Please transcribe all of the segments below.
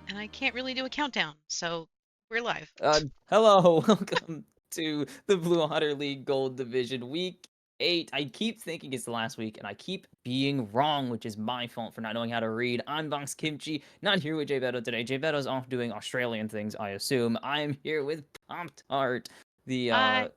and I can't really do a countdown, so we're live. Hello, welcome to the Blue Otter League Gold Division Week 8. I keep thinking it's the last week, and I keep being wrong, which is my fault for not knowing how to read. I'm Box Kimchi, not here with Jay Beto today. Jay Beto's off doing Australian things, I assume. I'm here with Pop Tart, the Hi.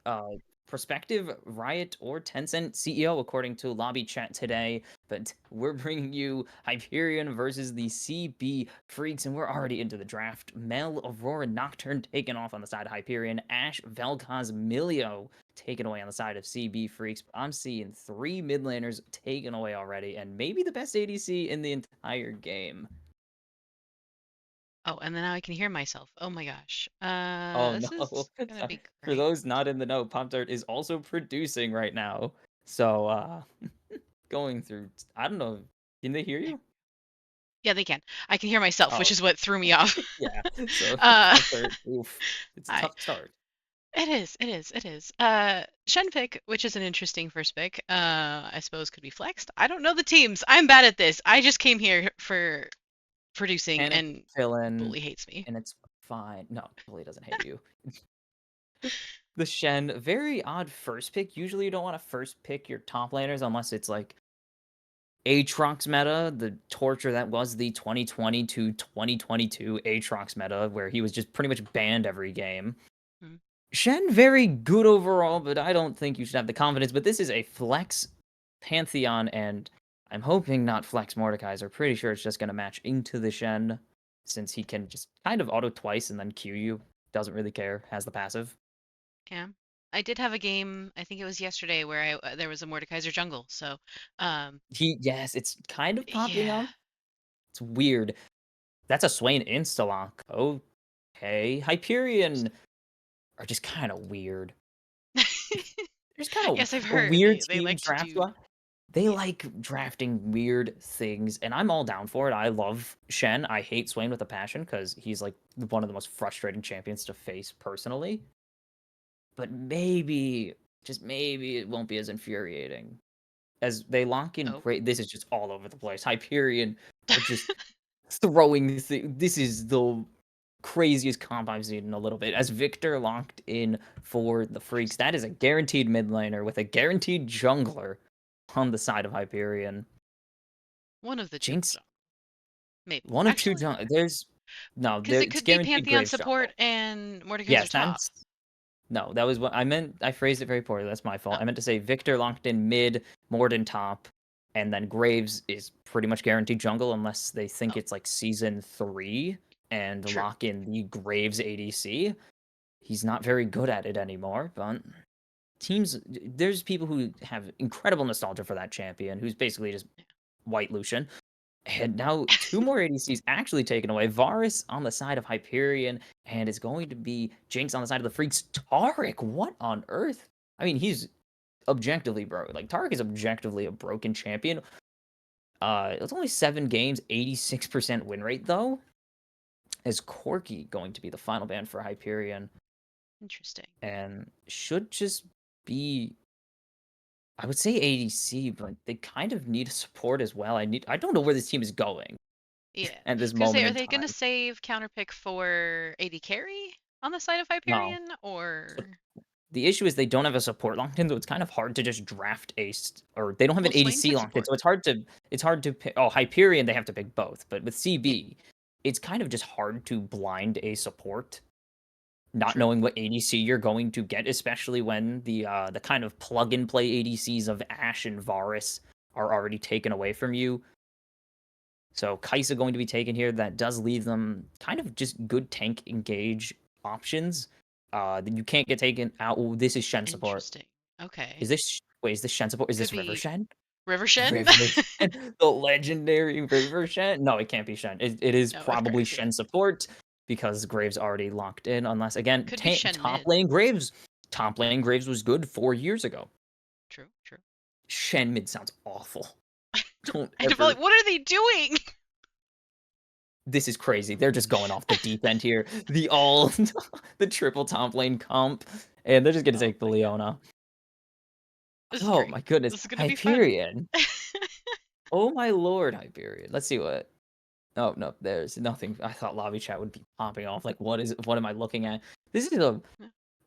prospective Riot or Tencent CEO, according to lobby chat today. But we're bringing you Hyperion versus the CB Phreaks, and we're already into the draft. Mel, Aurora, Nocturne taken off on the side of Hyperion. Ash, Vel'Koz, Milio taken away on the side of CB Phreaks. I'm seeing 3 mid laners taken away already, and maybe the best ADC in the entire game. Oh, and then now I can hear myself. Oh my gosh. Oh This no. is gonna be For great. those not in the know, Pop Tart is also producing right now. So going through, I don't know, can they hear There. you? Yeah, they can. I can hear myself, which Oh, is what threw me off. yeah. So uh, Pop Tart, oof. It's a Hi. tough start. It is. It is. It is. Shen pick, which is an interesting first pick. I suppose could be flexed. I don't know the teams. I'm bad at this. I just came here for producing, Panic and villain, Bully hates me. and it's fine. No, Bully doesn't hate you. The Shen, very odd first pick. Usually you don't want to first pick your top laners unless it's like Aatrox meta, the torture that was the 2020 to 2022 Aatrox meta, where he was just pretty much banned every game. Hmm. Shen, very good overall, but I don't think you should have the confidence. But this is a flex Pantheon, and I'm hoping not flex Mordekaiser. Pretty sure it's just going to match into the Shen, since he can just kind of auto twice and then Q you. Doesn't really care, has the passive. Yeah. I did have a game, I think it was yesterday, where there was a Mordekaiser jungle. So, um, Yes, it's kind of popping yeah. up. It's weird. That's a Swain insta-lock. Okay. Hyperion are just kind of weird. There's kind of Yes, I've heard weird they like teams to draft. do. They Yeah. like drafting weird things, and I'm all down for it. I love Shen. I hate Swain with a passion because he's like one of the most frustrating champions to face personally. But maybe, just maybe, it won't be as infuriating as they lock in Oh. great. This is just all over the place. Hyperion are just throwing this is the craziest comp I've seen in a little bit. As Victor locked in for the Phreaks, Interesting. that is a guaranteed mid laner with a guaranteed jungler on the side of Hyperion. One of the two, Jinx, maybe. one of two Actually, jungler. There's no because there. it It's could be guaranteed Pantheon Graves support jungle. and Mordekaiser Yes, top. that's no. That was what I meant. I phrased it very poorly. That's my fault. Oh, I meant to say Victor locked in mid, Morden top, and then Graves is pretty much guaranteed jungle unless they think oh, it's like season 3 and true. lock in the Graves ADC. He's not very good at it anymore, but teams there's people who have incredible nostalgia for that champion who's basically just white Lucian. And now 2 more ADCs actually taken away. Varus on the side of Hyperion, and it's going to be Jinx on the side of the Freaks. Taric, what on earth? I mean, he's objectively broke. Like Taric is objectively a broken champion. It's only 7 games, 86% win rate though. Is Corki going to be the final ban for Hyperion? Interesting. And should just be I would say ADC, but they kind of need support as well. I don't know where this team is going Yeah. I at this was gonna say, moment are in they gonna time. save counterpick for AD carry on the side of No. Hyperion, So or the issue is they don't have a support locked in, so it's kind of hard to just draft or they don't have well, an Swain ADC took locked in, support. so it's hard to pick. Oh, Hyperion, they have to pick both, but with Yeah. CB, it's kind of just hard to blind a support, not True. knowing what ADC you're going to get, especially when the kind of plug and play ADCs of Ashe and Varus are already taken away from you. So Kaisa going to be taken here. That does leave them kind of just good tank engage options. That you can't get taken out. Oh, this is Shen support. Interesting. Okay. Is this wait? Is this Shen support? Is Could this River be Shen? River Shen. River Shen, the legendary River Shen. No, it can't be Shen. It is No, of probably course, yeah. Shen support because Graves already locked in. Unless again, Could be Shen top mid. lane Graves. Top lane Graves was good 4 years ago. True, true. Shen mid sounds awful. Don't I feel ever like, what are they doing? this is crazy. They're just going off the deep end here. The all the triple top lane comp, and they're just gonna Oh take the my god. Leona. This is Oh great. my goodness, This is gonna be fun. Hyperion. Oh my lord, Hyperion. Let's see what. Oh no, there's nothing. I thought lobby chat would be popping off. Like, what is? What am I looking at? This is a Yeah.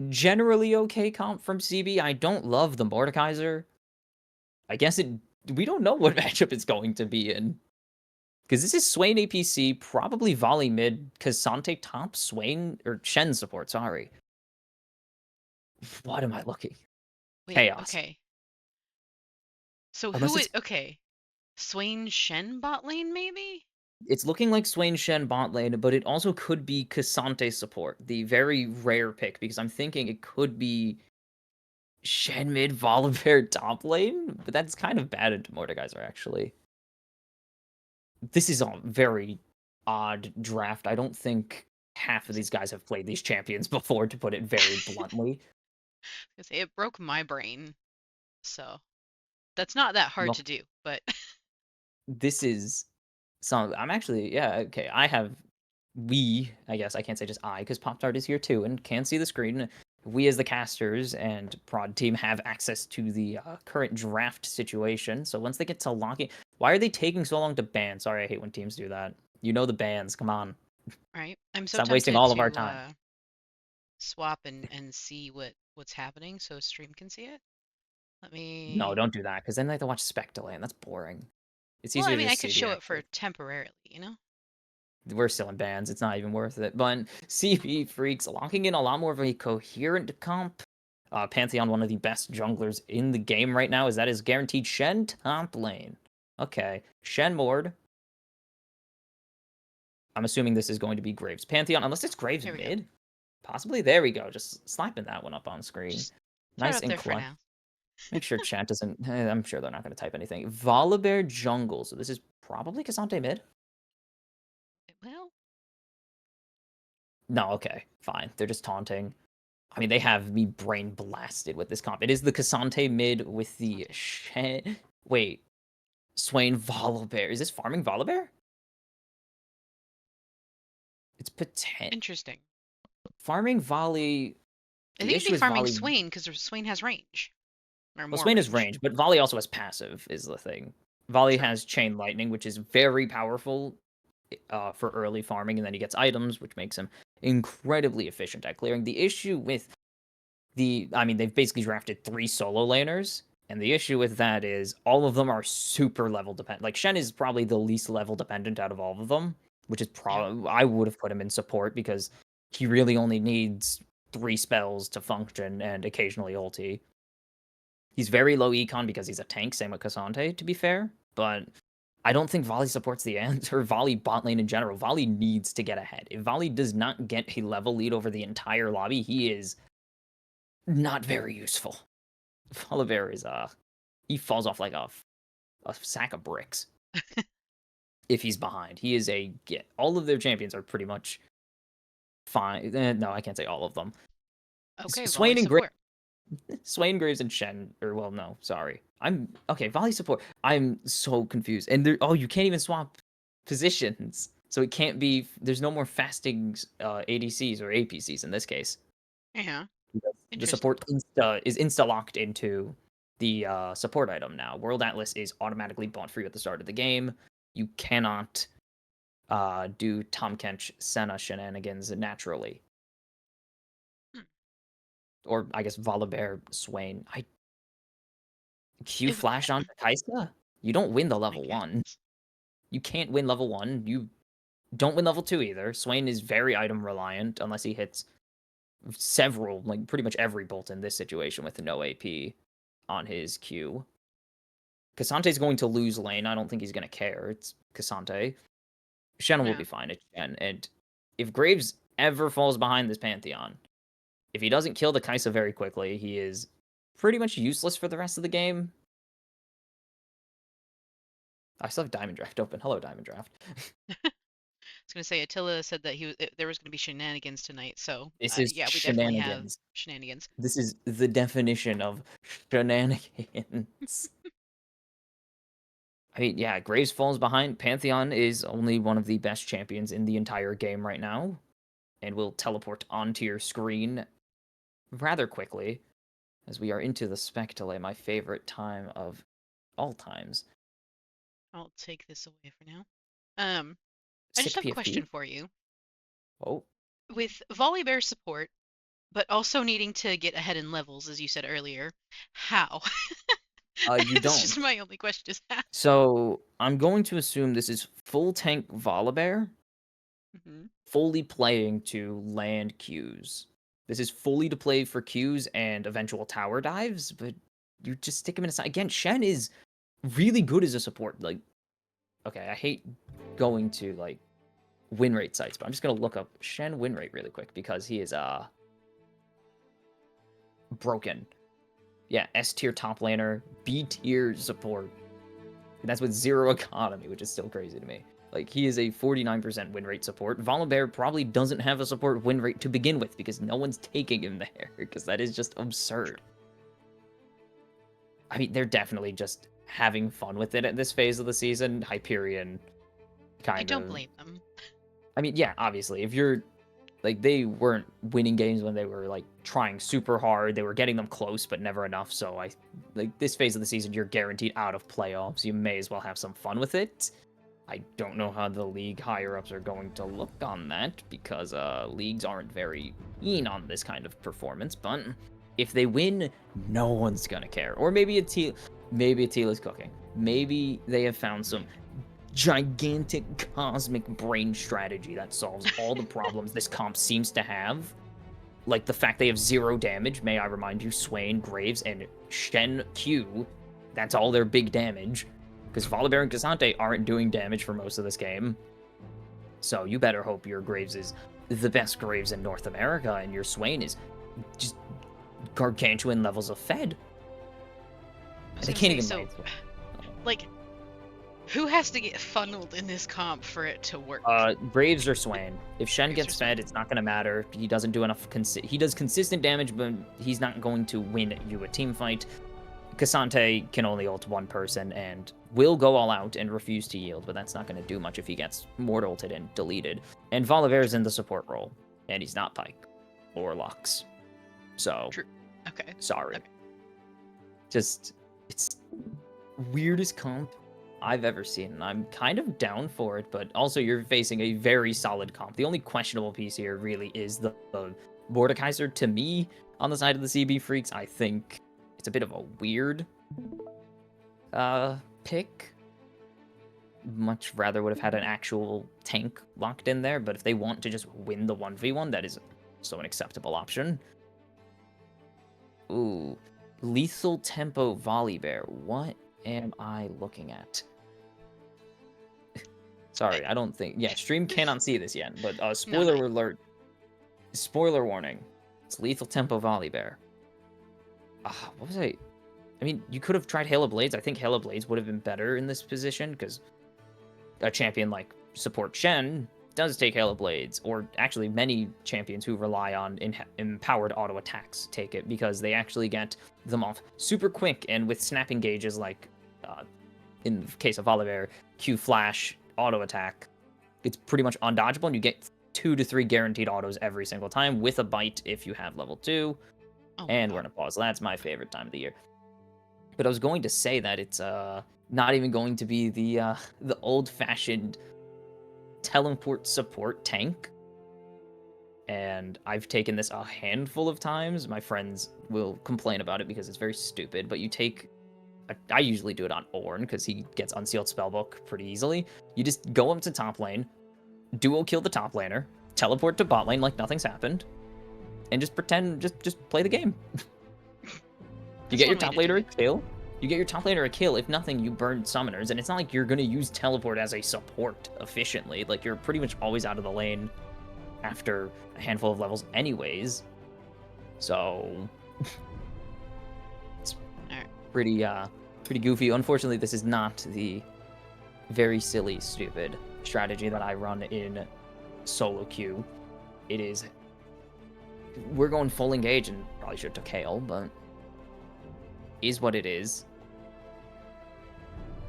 generally okay comp from CB. I don't love the Mordekaiser. I guess it. We don't know what matchup it's going to be in. Because this is Swain APC, probably Volley mid, Kasante top, Swain, or Shen support, sorry. What am I looking? Wait, Chaos. okay. So Unless who it's is okay? Swain Shen bot lane maybe? it's looking like Swain Shen bot lane, but it also could be Kasante support, the very rare pick, because I'm thinking it could be Shen mid Volibear top lane, but that's kind of bad into Mordekaiser, actually. This is a very odd draft. I don't think half of these guys have played these champions before, to put it very bluntly. Because it broke my brain. So that's not that hard Well, to do, but this is some. I'm actually, yeah, okay. I guess I can't say just I, because Pop Tart is here too and can see the screen. We, as the casters and prod team, have access to the current draft situation. So once they get to locking, why are they taking so long to ban? Sorry, I hate when teams do that. You know the bans. Come on, right. I'm so stop wasting tempted all of our to time. swap and see what's happening so stream can see it. Let No, me. don't do that, because then they have to watch spec delay, and that's boring. It's Well, I easier to mean, I just could see the show it for actual. temporarily, you know? We're still in bans. It's not even worth it. But CP Phreaks locking in a lot more of a coherent comp. Pantheon, one of the best junglers in the game right now, is that is guaranteed Shen top lane. Okay, Shen Mord. I'm assuming this is going to be Graves Pantheon, unless it's Graves Here we go. mid. Possibly. There we go. Just slapping that one up on screen. Just throw it Nice up and there for clutch. now. Make sure chat doesn't. I'm sure they're not going to type anything. Volibear jungle. So this is probably Kasante mid. Well, No, okay, fine. They're just taunting. I mean, they have me brain blasted with this comp. It is the Kasante mid with the Sante. Wait, Swain Volibear. Is this farming Volibear? It's potent Interesting. farming Volley. I The think it'd be issue is farming Volley. Swain because Swain has range or Well, more Swain has range. range, but Volley also has passive. Is the thing. Volley True. has Chain Lightning, which is very powerful for early farming, and then he gets items, which makes him incredibly efficient at clearing. The issue with I mean, they've basically drafted 3 solo laners, and the issue with that is all of them are super level dependent. Like Shen is probably the least level dependent out of all of them, which is Yeah. probably I would have put him in support because he really only needs 3 spells to function and occasionally ulti. He's very low econ because he's a tank, same with Cassante, to be fair, but I don't think Volley supports the answer. Volley bot lane in general. Volley needs to get ahead. If Volley does not get a level lead over the entire lobby, he is not very useful. Volibear is he falls off like a sack of bricks if he's behind. He is a get. All of their champions are pretty much fine. No, I can't say all of them. Okay, volley Swain and Graves, support. Swain Graves and Shen, or well, no, sorry. I'm okay. Volley support. I'm so confused. And there, oh, you can't even swap positions, so it can't be. There's no more fasting ADCs or APCs in this case. Yeah. Because the Interesting. support is insta locked into the support item now. World Atlas is automatically bought for you at the start of the game. You cannot do Tom Kench Senna shenanigans naturally. Hmm. Or I guess Volibear Swain. I Q If flash on Kaisa? You don't win the my level one. goodness. You can't win level one. You don't win level two either. Swain is very item reliant unless he hits several, like pretty much every bolt in this situation with no AP on his Q. Casante's going to lose lane. I don't think he's going to care. It's Casante. Shen will Yeah. be fine. It's Shen. And if Graves ever falls behind this Pantheon, if he doesn't kill the Kaisa very quickly, he is pretty much useless for the rest of the game. I still have Diamond Draft open. Hello, Diamond Draft. I was gonna say Attila said that there was gonna be shenanigans tonight, so This is yeah, we definitely have shenanigans. shenanigans. This is the definition of shenanigans. I mean, yeah, Graves falls behind. Pantheon is only one of the best champions in the entire game right now, and will teleport onto your screen rather quickly, as we are into the spec delay, my favorite time of all times. I'll take this away for now. Um, I just Sick have a PFP. question for you. Oh, With Volibear support, but also needing to get ahead in levels, as you said earlier, how? you It's just don't. my only question is how. So I'm going to assume this is full tank Volibear Hmm. fully playing to land Qs. This is fully to play for Qs and eventual tower dives, but you just stick him in a side. Again, Shen is really good as a support. Like, okay, I hate going to like win rate sites, but I'm just gonna look up Shen win rate really quick because he is broken. Yeah, S tier top laner, B tier support. And that's with zero economy, which is still crazy to me. Like, he is a 49% win rate support. Volibear probably doesn't have a support win rate to begin with because no one's taking him there, because that is just absurd. I mean, they're definitely just having fun with it at this phase of the season. Hyperion, I kind don't of. blame them. I mean, yeah, obviously, if you're like, they weren't winning games when they were like trying super hard. They were getting them close, but never enough. So I like this phase of the season, you're guaranteed out of playoffs. You may as well have some fun with it. I don't know how the league higher ups are going to look on that because leagues aren't very keen on this kind of performance. But if they win, no one's gonna care. Or maybe maybe a teal is cooking. Maybe they have found some gigantic cosmic brain strategy that solves all the problems this comp seems to have. Like the fact they have zero damage. May I remind you, Swain, Graves, and Shen Q. That's all their big damage. Because Volibear and Cassante aren't doing damage for most of this game. So you better hope your Graves is the best Graves in North America, and your Swain is just gargantuan levels of Fed. I was And they gonna can't say, even so, land Swain. like, who has to get funneled in this comp for it to work? Graves or Swain. If Shen Graves or gets fed, Swain? it's not going to matter. He doesn't do enough. He does consistent damage, but he's not going to win you a team fight. Cassante can only ult one person and will go all out and refuse to yield, but that's not going to do much if he gets mortaled and deleted. And Volibear's in the support role, and he's not Pike or Lux. So, True. Okay. sorry. Okay. Just, it's weirdest comp I've ever seen. And I'm kind of down for it, but also you're facing a very solid comp. The only questionable piece here really is the Mordekaiser. To me, on the side of the CB Phreaks, I think it's a bit of a weird pick. Much rather would have had an actual tank locked in there, but if they want to just win the 1v1, that is so an acceptable option. Ooh, lethal tempo Volibear. What am I looking at? Sorry, I don't think. Yeah, stream cannot see this yet, but No, not spoiler alert. Spoiler warning. It's lethal tempo Volibear. What was I? I mean, you could have tried Halo Blades. I think Halo Blades would have been better in this position because a champion like support Shen does take Halo Blades, or actually many champions who rely on empowered auto attacks take it because they actually get them off super quick and with snapping gauges like in the case of Volibear, Q flash auto attack. It's pretty much undodgeable, and you get 2 to 3 guaranteed autos every single time with a bite if you have level 2. oh my And we're god. gonna pause. That's my favorite time of the year. But I was going to say that it's not even going to be the old-fashioned teleport support tank. And I've taken this a handful of times. My friends will complain about it because it's very stupid, but you take I usually do it on Ornn because he gets Unsealed Spellbook pretty easily. You just go up to top lane, duo kill the top laner, teleport to bot lane like nothing's happened, and just pretend, just play the game. You That's get your one way top to do laner a it. kill. You get your top laner a kill. If nothing, you burn summoners, and it's not like you're gonna use teleport as a support efficiently. Like you're pretty much always out of the lane after a handful of levels, anyways. So it's Alright. pretty goofy. Unfortunately, this is not the very silly, stupid strategy that I run in solo queue. It is. We're going full engage and probably should have took Hail, but is what it is.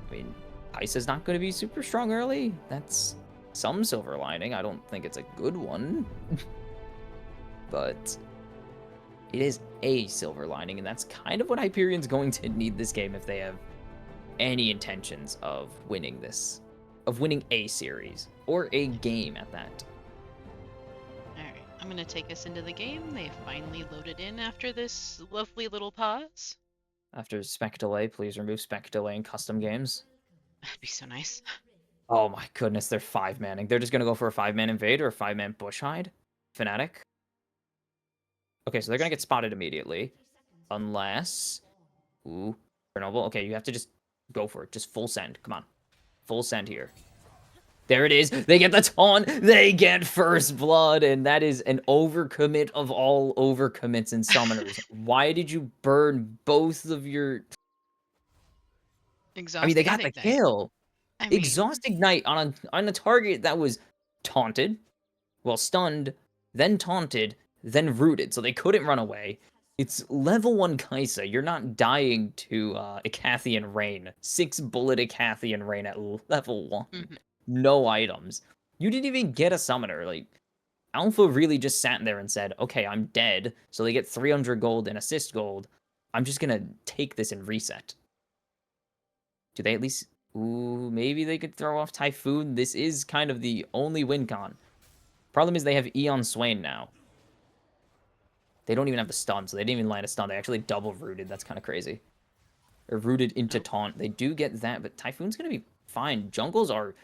I mean, Ice is not going to be super strong early. That's some silver lining. I don't think it's a good one, but it is a silver lining, and that's kind of what Hyperion's going to need this game if they have any intentions of winning this of winning a series or a game at that. Alright, I'm gonna take us into the game. They finally loaded in after this lovely little pause. After spec delay, please remove spec delay in custom games. That'd be so nice. Oh my goodness, they're 5-manning. They're just gonna go for a 5-man invade or a 5-man bush hide? Fnatic? Okay, so they're gonna get spotted immediately. Unless... Ooh, Chernobyl. Okay, you have to just go for it. Just full send. Come on. Full send here. There it is. They get the taunt. They get first blood. And that is an overcommit of all overcommits and summoners. Why did you burn both of your... I mean, they Exhausting and got the ignite. kill. I mean, Exhaust Ignite on a target that was taunted, well, stunned, then taunted, then rooted. So they couldn't run away. It's level 1 Kaisa. You're not dying to Icathian Rain. 6-bullet Icathian Rain at level 1. mhm. No items. You didn't even get a summoner. Like, Alpha really just sat there and said, okay, I'm dead. So they get 300 gold and assist gold. I'm just going to take this and reset. Do they at least... Ooh, maybe they could throw off Typhoon. This is kind of the only win con. Problem is they have Eon Swain now. They don't even have the stun, so they didn't even land a stun. They actually double rooted. That's kind of crazy. Or rooted into Oh, taunt. They do get that, but Typhoon's going to be fine. Jungles are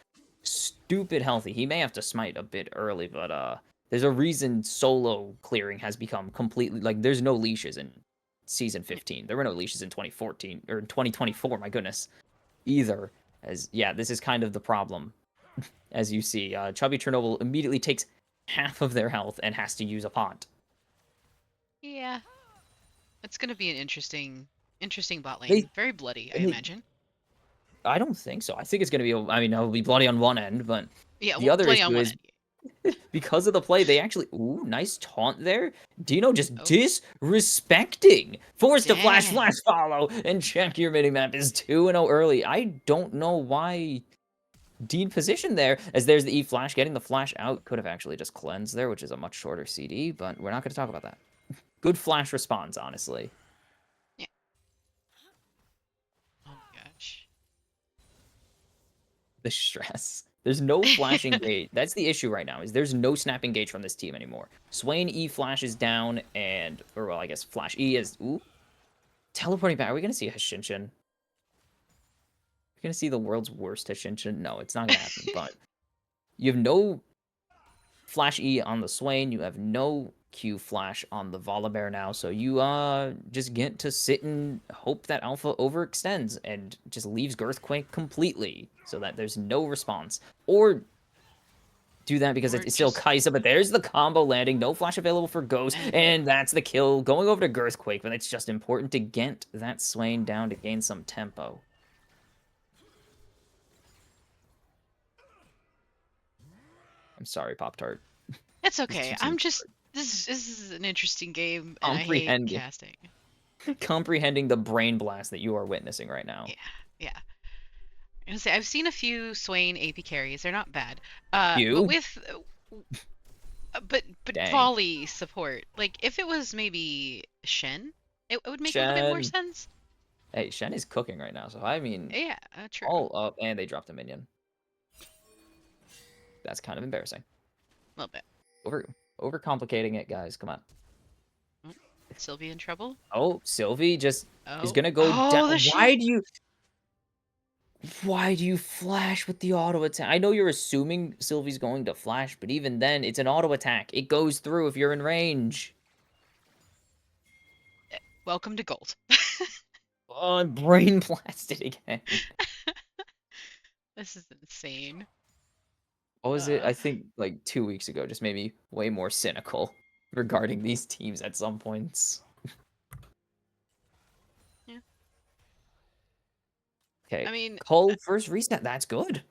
stupid healthy. He may have to smite a bit early, but there's a reason solo clearing has become completely... Like, there's no leashes in Season yeah. 15. There were no leashes in 2014, or in 2024, my goodness. Either. As, yeah, this is kind of the problem. As you see, Chubby Chernobyl immediately takes half of their health and has to use a pot. Yeah. It's gonna be an interesting bot They, lane. Very bloody, I and they, imagine. I don't think so. I think it's going to be, I mean, it'll be bloody on one end, but Yeah, the other bloody on issue one is end. because of the play, they actually, ooh, nice taunt there. Dino just Oh, disrespecting. Forced to dang. flash follow, and check your minimap is 2-0 early. I don't know why Dean positioned there, as there's the E flash. Getting the flash out could have actually just cleansed there, which is a much shorter CD, but we're not going to talk about that. Good flash response, honestly. Yeah. Oh my gosh. The stress. There's no flashing gauge. That's the issue right now, is there's no snapping gauge from this team anymore. Swain E flashes down, and, or well, I guess flash E is, ooh, teleporting back. Are we going to see a Hashinshin? We're going to see the world's worst Hashinshin? No, it's not going to happen, but you have no flash E on the Swain. You have no Q flash on the Volibear now. So you just get to sit and hope that Alpha overextends and just leaves Girthquake completely so that there's no response. Or do that because Or it's still just Kaisa, but there's the combo landing. No flash available for Ghost, and that's the kill. Going over to Girthquake, but it's just important to get that Swain down to gain some tempo. I'm sorry, Pop-Tart. it's This okay. team I'm seems just this is an interesting game and I hate comprehending. casting. Comprehending the brain blast that you are witnessing right Yeah. now. Yeah. I say I've seen a few Swain AP carries. They're not bad. But You? with but Dang. volley support. Like if it was maybe Shen, it would make a little bit more Shen. sense. Hey, Shen is cooking right now, so I mean, Yeah, true. all up, and they dropped a minion. That's kind of embarrassing. A little bit. Overcomplicating it, guys. Come on. Oh, Sylvie in trouble? Oh, Sylvie just is Oh. gonna go down. Oh, the shield. Why do you flash with the auto attack? I know you're assuming Sylvie's going to flash, but even then, it's an auto attack. It goes through if you're in range. Welcome to gold. Oh, I'm brain blasted again. This is insane. What was it? Uh, I think like 2 weeks ago, just made me way more cynical regarding these teams at some points. yeah. Okay, I mean, Cull first reset. That's good.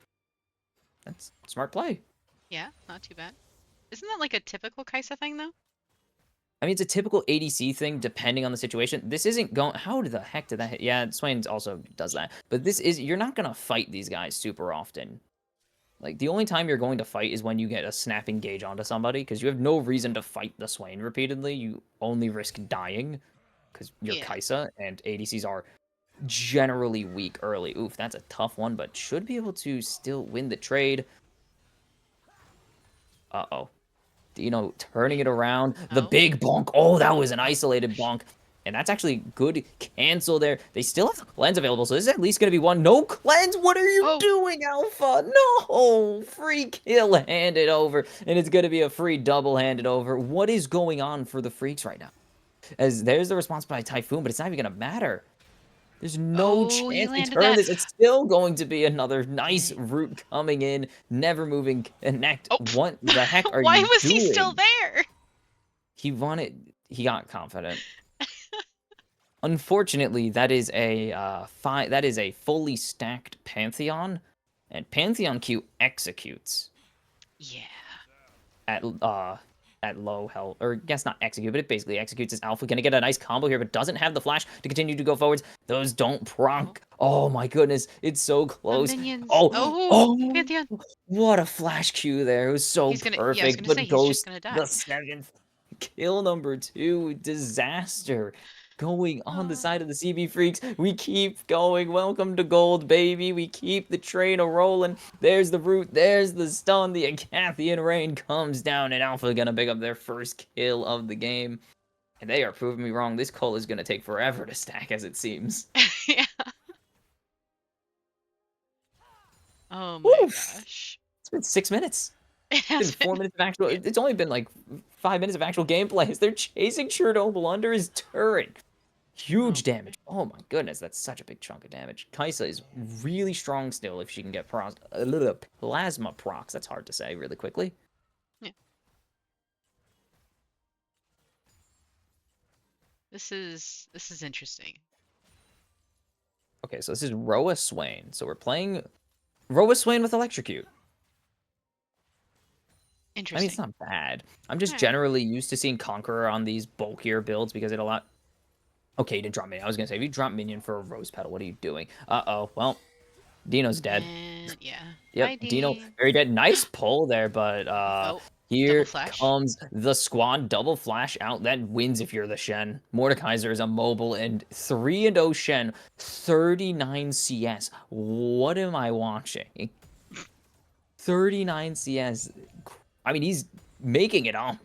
That's smart play. yeah, not too bad. Isn't that like a typical Kaisa thing though? I mean, it's a typical ADC thing, depending on the situation. This isn't going... How the heck did that hit? Yeah, Swain also does that. But this is... You're not going to fight these guys super often. Like, the only time you're going to fight is when you get a snapping gauge onto somebody, because you have no reason to fight the Swain repeatedly. You only risk dying, because you're Yeah. Kaisa, and ADCs are generally weak early. Oof, that's a tough one, but should be able to still win the trade. Uh-oh. Dino turning Wait. it around. The Oh. big bonk. Oh, that was an Oh isolated gosh. bonk. And that's actually good cancel there. They still have the cleanse available, so this is at least going to be one. No cleanse? What are you Oh. doing, Alpha? No! Free kill handed over. And it's going to be a free double handed over. What is going on for the Phreaks right now? As there's the response by Typhoon, but it's not even going to matter. There's no Oh, he chance they landed turn that. this. It's still going to be another nice Dang. route coming in, never moving, connect. Oh. What the heck are Why you was he still doing? there? He got confident. Unfortunately, that is a fully stacked Pantheon, and Pantheon Q executes Yeah. at low health, or I guess not execute, but it basically executes as Alpha. Gonna get a nice combo here, but doesn't have the flash to continue to go forwards. Those don't Oh. proc. Oh my goodness, it's so The close. minions. Oh, Oh, oh, Pantheon. what a flash Q there. It was so He's gonna. Yeah, I was perfect, gonna say but he's just Ghost gonna die. the seventh kill number 2, disaster. Going on the Oh. side of the CB Phreaks. We keep going. Welcome to gold, baby. We keep the train a rolling. There's the root. There's the stun. The Acathian rain comes down, and Alpha gonna pick up their first kill of the game. And they are proving me wrong. This call is gonna take forever to stack, as it seems. Yeah. Oh my Oof. gosh. It's been 6 minutes. It It's has been 4 been. minutes of actual. Yeah. It's only been like 5 minutes of actual gameplay as they're chasing Chernobyl under his turret. Oh Huge boy. damage. Oh my goodness, that's such a big chunk of damage. Kaisa is really strong still if she can get a little plasma procs. That's hard to say really quickly. Yeah. This is interesting. Okay, so this is Roa Swain. So we're playing Roa Swain with Electrocute. I mean, it's Interesting. not bad. I'm just All right. generally used to seeing Conqueror on these bulkier builds because it a lot. Okay, you didn't drop minion. I was gonna say, if you drop minion for a Rose Petal, what are you doing? Uh-oh. Well, Dino's dead. And yeah. Yep, Bye, Dino, Dean. very dead. Nice pull there, but Oh, double here flash. comes the squad. Double flash out. That wins if you're the Shen. Mordekaiser is a mobile and 3-0 Shen, 39 CS. What am I watching? 39 CS. I mean, he's making it on.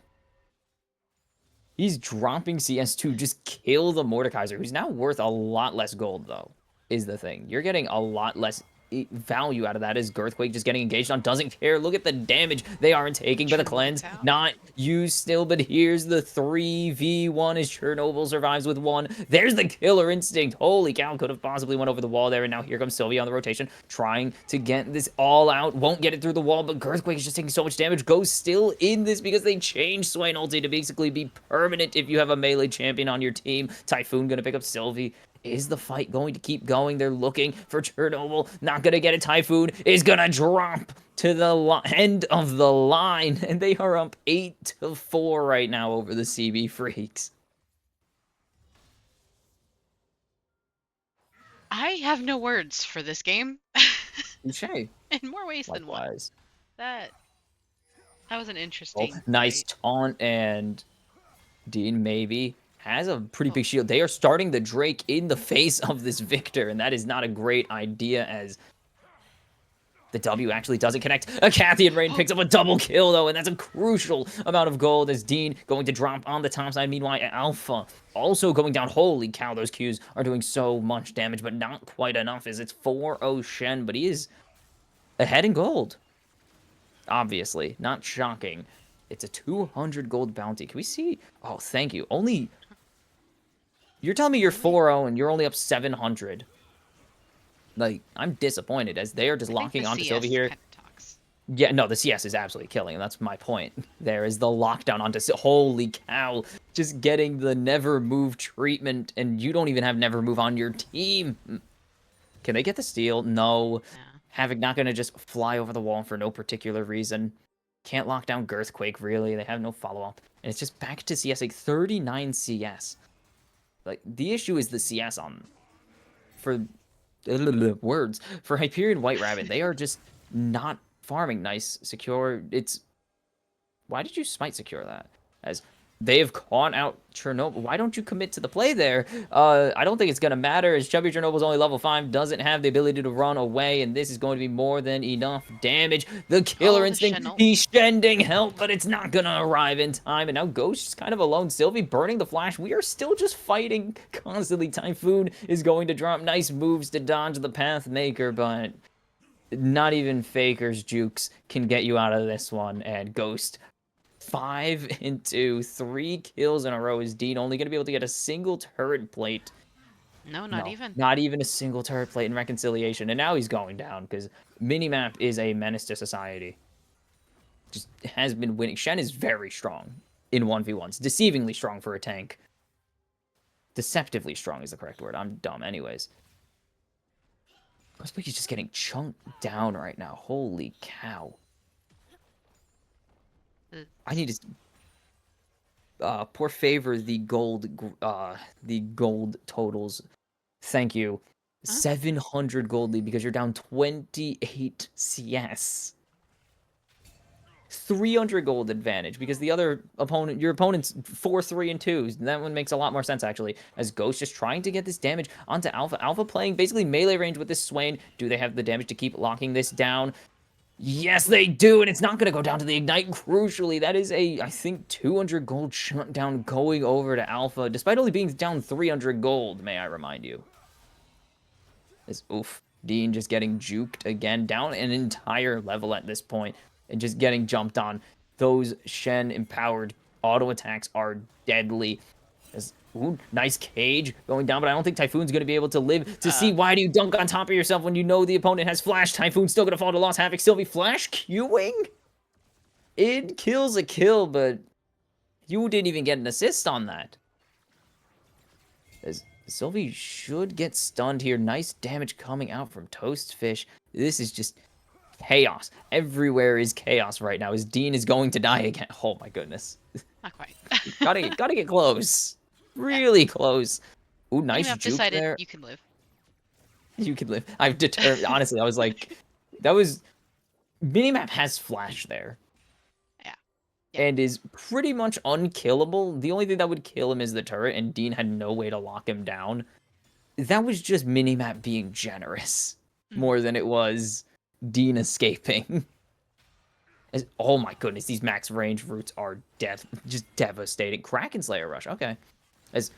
He's dropping CS to just kill the Mordekaiser, who's now worth a lot less gold, though, is the thing. You're getting a lot less value out of that as Girthquake just getting engaged on, doesn't care. Look at the damage they aren't taking, but the Chernobyl cleanse cow. not used still, but here's the 3v1 as Chernobyl survives with 1. There's the killer instinct. Holy cow, could have possibly went over the wall there, and now here comes Sylvia on the rotation, trying to get this all out. Won't get it through the wall, but Girthquake is just taking so much damage. Goes still in this because they changed Swain ulti to basically be permanent if you have a melee champion on your team. Typhoon gonna pick up Sylvie. Is the fight going to keep going? They're looking for Chernobyl. Not going to get it. Typhoon is going to drop to the end of the line. And they are up 8-4 right now over the CB Phreaks. I have no words for this game. Touché. In more ways than one. Likewise. That that was an Oh, interesting nice fight. taunt, and Dean maybe has a pretty Oh. big shield. They are starting the Drake in the face of this Victor, and that is not a great idea as the W actually doesn't connect. Acathian Rain Oh. picks up a double kill, though, and that's a crucial amount of gold as Dean going to drop on the top side. Meanwhile, Alpha also going down. Holy cow, those Qs are doing so much damage, but not quite enough as it's 4-0 Shen, but he is ahead in gold. Obviously, not shocking. It's a 200 gold bounty. Can we see? Oh, thank you. Only... You're telling me you're Only 4-0 and you're only up 700. Like, I'm disappointed as they are just I think the locking onto Sylvie CS here. kind of talks. Yeah, no, the CS is absolutely killing, and that's my point. There is the lockdown onto... Holy cow. Just getting the never move treatment, and you don't even have never move on your team. Can they get the steal? No. Yeah. Havoc not going to just fly over the wall for no particular reason. Can't lock down Girthquake, really. They have no follow-up. And it's just back to CS, like 39 CS. Like, the issue is the CS on... For... words. For Hyperion White Rabbit, they are just not farming nice, secure. It's... Why did you smite secure that? As They have caught out Chernobyl. Why don't you commit to the play there? I don't think it's going to matter as Chubby Chernobyl's only level 5, doesn't have the ability to run away, and this is going to be more than enough damage. The Killer Oh, the Instinct, Shenol. he's sending help, but it's not going to arrive in time, and now Ghost is kind of alone. Sylvie burning the flash. We are still just fighting constantly. Typhoon is going to drop nice moves to dodge the Pathmaker, but not even Faker's jukes can get you out of this one, and Ghost 5 into 3 kills in a row. Is Dean only going to be able to get a single turret plate? No, not No, even. not even a single turret plate in Reconciliation. And now he's going down because Minimap is a menace to society. Just has been winning. Shen is very strong in 1v1s. Deceivingly strong for a tank. Deceptively strong is the correct word. I'm dumb anyways. Ghostbreaker's just getting chunked down right now. Holy cow. I need to poor favor the gold totals. Thank you. Huh? 700 gold lead because you're down 28 CS. 300 gold advantage because the other opponent, your opponent's 4, 3, and 2. That one makes a lot more sense actually. As Ghost just trying to get this damage onto Alpha. Alpha playing basically melee range with this Swain. Do they have the damage to keep locking this down? Yes, they do, and it's not going to go down to the Ignite. Crucially, that is a, I think, 200 gold shutdown going over to Alpha, despite only being down 300 gold, may I remind you. This, oof. Dean just getting juked again, down an entire level at this point, and just getting jumped on. Those Shen-empowered auto attacks are deadly. Ooh, nice cage going down, but I don't think Typhoon's going to be able to live to see. Why do you dunk on top of yourself when you know the opponent has flash? Typhoon's still going to fall to loss. Havoc, Sylvie, flash queuing? It kills a kill, but you didn't even get an assist on that. As Sylvie should get stunned here. Nice damage coming out from Toastfish. This is just chaos. Everywhere is chaos right now as Dean is going to die again. Oh my goodness. Not quite. Gotta get close. Yeah. Really close. Ooh, nice Minimap juke decided there. you can live. You can live. I've determined, honestly, I was like, that was, Minimap has flash there. Yeah. Yeah. And is pretty much unkillable. The only thing that would kill him is the turret, and Dean had no way to lock him down. That was just Minimap being generous Mhm. more than it was Dean escaping. Oh my goodness, these max range roots are just devastating. Kraken Slayer Rush, okay. As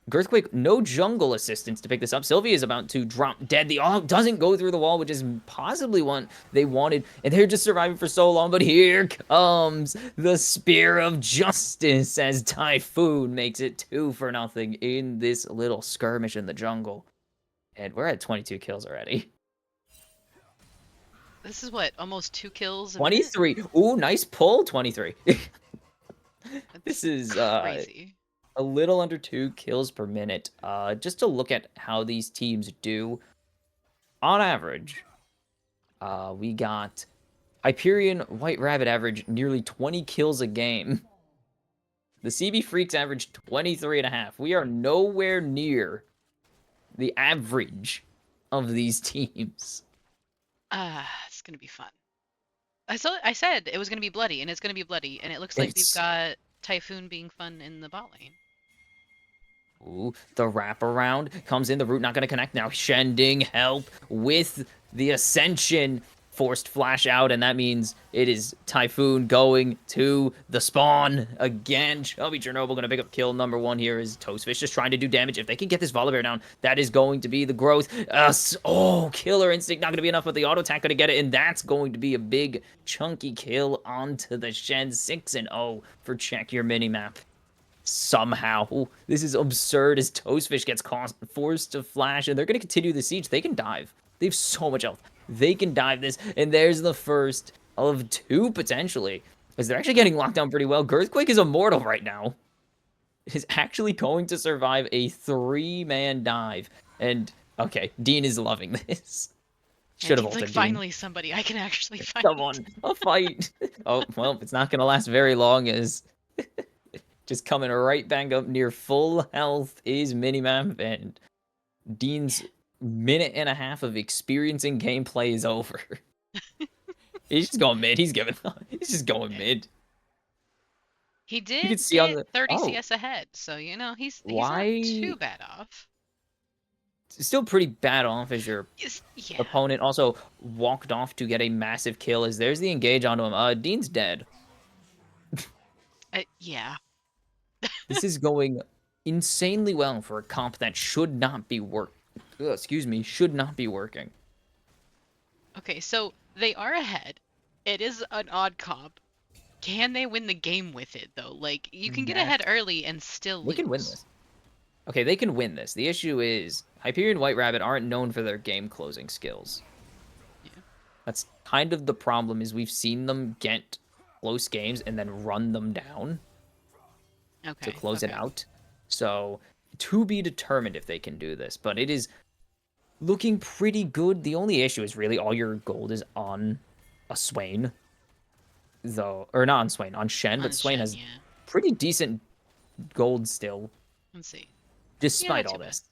Girthquake, no jungle assistance to pick this up. Sylvie is about to drop dead. The all doesn't go through the wall, which is possibly what they wanted. And they're just surviving for so long. But here comes the Spear of Justice as Typhoon makes it 2-0 in this little skirmish in the jungle. And we're at 22 kills already. This is what, almost 2 kills a minute? 23. Ooh, nice pull. 23. This That's is crazy. a little under 2 kills per minute. Just to look at how these teams do. On average, we got Hyperion White Rabbit average nearly 20 kills a game. The CB Phreaks average 23.5. We are nowhere near the average of these teams. It's gonna be fun. I said it was gonna be bloody, and it's gonna be bloody, and it looks like we've It's got Typhoon being fun in the bot lane. Ooh, the wraparound comes in. The root not going to connect now. Shending help with the Ascension. Forced flash out, and that means it is Typhoon going to the spawn again. Chubby Chernobyl going to pick up kill number 1 here is Toastfish just trying to do damage. If they can get this Volibear down, that is going to be the growth. Oh, Killer Instinct not going to be enough, but the auto attack going to get it, and that's going to be a big chunky kill onto the Shen. 6-0 for check your minimap. Somehow. Ooh, this is absurd as Toastfish gets forced to flash, and they're going to continue the siege. They can dive. They have so much health. They can dive this, and there's the first of 2, potentially, because they're actually getting locked down pretty well. Girthquake is immortal right now. Is actually going to survive a 3-man dive. And, okay, Dean is loving this. Yeah, Should have Dean's like, ulted Dean. finally somebody I can actually fight. Someone, a fight. Oh, well, it's not going to last very long as... Just coming right back up near full health is Minimap, and Dean's minute and a half of experiencing gameplay is over. He's just going mid. He's giving up. He's just going mid. He You can did see on get the 30 oh, CS ahead, so he's not too why bad off. still pretty bad off as your Yeah. opponent also walked off to get a massive kill as there's the engage onto him. Dean's dead. Yeah. This is going insanely well for a comp that should not be should not be working. Okay, so they are ahead. It is an odd comp. Can they win the game with it though? Like you can get That ahead early and still they can win lose. this. Okay, they can win this. The issue is Hyperion White Rabbit aren't known for their game closing skills. Yeah. That's kind of the problem is we've seen them get close games and then run them down to Okay. close it Okay. out. So to be determined if they can do this, but it is looking pretty good. The only issue is really all your gold is on a Swain, though, or not on Swain, on Shen, but On Swain Shen, has yeah. pretty decent gold still, Let's see. Yeah, despite not all too bad. this.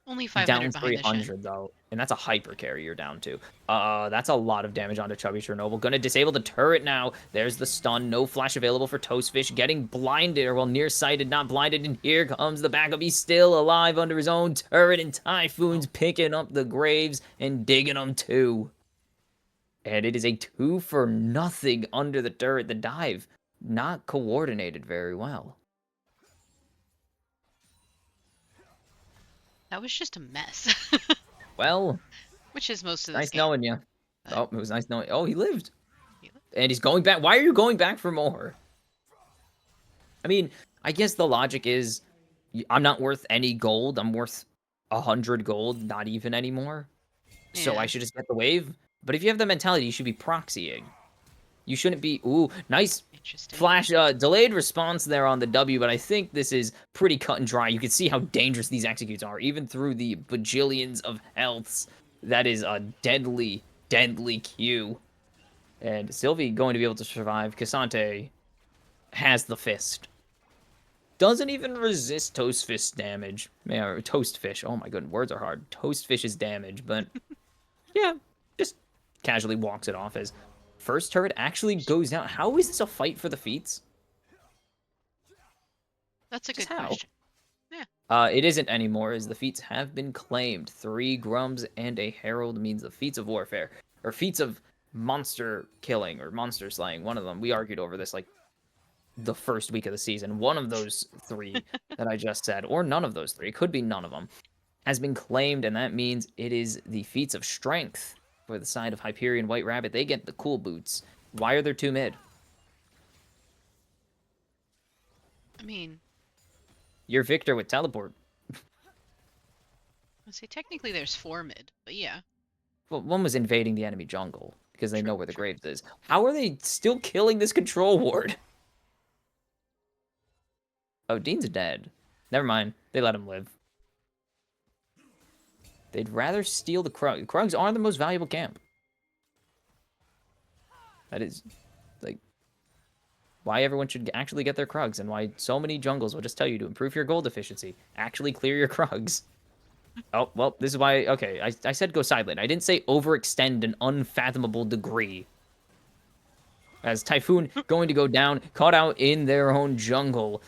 Only Down 500 behind the Shen. 300 though, and that's a hyper carry you're down to. That's a lot of damage onto Chubby Chernobyl. Gonna disable the turret now. There's the stun. No flash available for Toastfish. Getting blinded, or well, nearsighted, not blinded. And here comes the backup. He's still alive under his own turret, and Typhoon's Oh. picking up the graves and digging them too. And it is a 2 for nothing under the turret. The dive not coordinated very well. That was just a mess. Well, Which is most of this nice game. knowing you. But Oh, it was nice knowing. Oh, he lived. he And he's going back. Why are you going back for more? I mean, I guess the logic is I'm not worth any gold. I'm worth 100 gold, not even anymore. So I Yeah. should just get the wave. But if you have the mentality, you should be proxying. You shouldn't be. Ooh, nice Interesting. flash. Delayed response there on the W, but I think this is pretty cut and dry. You can see how dangerous these executes are, even through the bajillions of healths. That is a deadly, deadly Q. And Sylvie going to be able to survive. Cassante has the fist. Doesn't even resist Toastfish damage. Yeah, Toastfish. Oh my goodness, words are hard. Toastfish's damage, but yeah, just casually walks it off as first turret actually goes down. How is this a fight for the feats? That's a Just good how? question. Yeah. It isn't anymore, as the feats have been claimed. 3 Grums and a Herald means the feats of warfare, or feats of monster killing, or monster slaying. One of them. We argued over this like the first week of the season. One of those 3 that I just said, or none of those 3, it could be none of them, has been claimed, and that means it is the feats of strength for the side of Hyperion White Rabbit. They get the cool boots. Why are there 2 mid? I mean, You're Victor with teleport. let's see. Technically, there's 4 mid, but yeah. Well, one was invading the enemy jungle because they know True. where the True. graves is. How are they still killing this control ward? Oh, Dean's dead. Never mind. They let him live. They'd rather steal the Krug. The Krugs are the most valuable camp. That is, like, why everyone should actually get their Krugs and why so many jungles will just tell you to improve your gold efficiency. Actually clear your Krugs. Oh, well, this is why, okay, I said go side lane. I didn't say overextend an unfathomable degree. As Typhoon going to go down, caught out in their own jungle.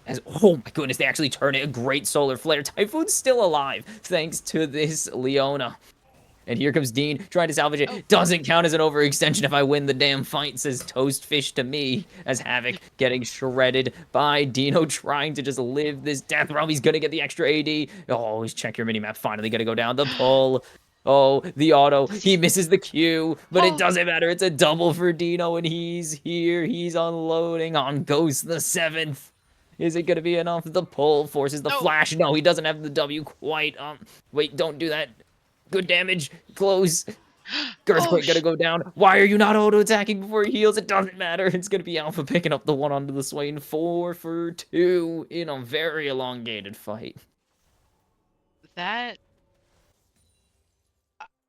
As, oh my goodness, they actually turn it a great solar flare. Typhoon's still alive, thanks to this Leona. And here comes Dean trying to salvage Oh. it. Doesn't count as an overextension if I win the damn fight, says Toastfish to me. As Havoc getting shredded by Dino trying to just live this death realm. He's gonna get the extra AD. Oh, always check your minimap. Finally gonna go down the pull. Oh, the auto. Does He he? misses the Q, but it Oh. doesn't matter. It's a double for Dino, and he's here. He's unloading on Ghost the 7th. Is it gonna be enough? The pull forces the No. flash. No, he doesn't have the W quite. Wait, don't do that. Good damage. Close. Oh. Earthquake gonna go down. Why are you not auto-attacking before he heals? It doesn't matter. It's gonna be Alpha picking up the one onto the Swain. 4 for 2 in a very elongated fight. That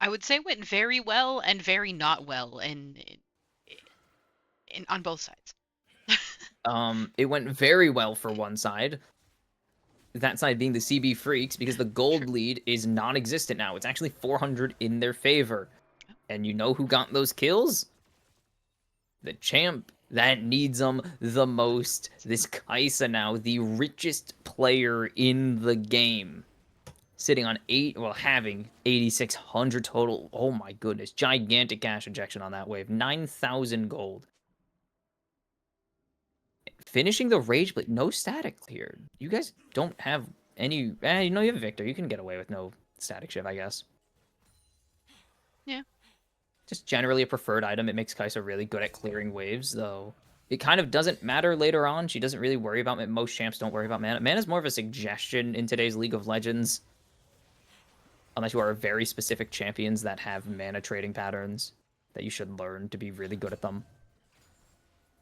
I would say went very well and very not well, in on both sides. It went very well for one side. That side being the CB Phreaks, because the True. gold lead is non-existent now. It's actually 400 in their favor. And you know who got those kills? The champ that needs them the That most. needs This them. Kaisa now, the richest player in the game, sitting on having 8,600 total. Oh my goodness, gigantic cash injection on that wave. 9,000 gold. Finishing the rage, but no static here. You guys don't have any. You know you have Victor. You can get away with no static shift, I guess. Yeah. Just generally a preferred item. It makes Kaisa really good at clearing waves, though. It kind of doesn't matter later on. She doesn't really worry about it. Most champs don't worry about mana. Mana is more of a suggestion in today's League of Legends, unless you are very specific champions that have mana trading patterns that you should learn to be really good at them.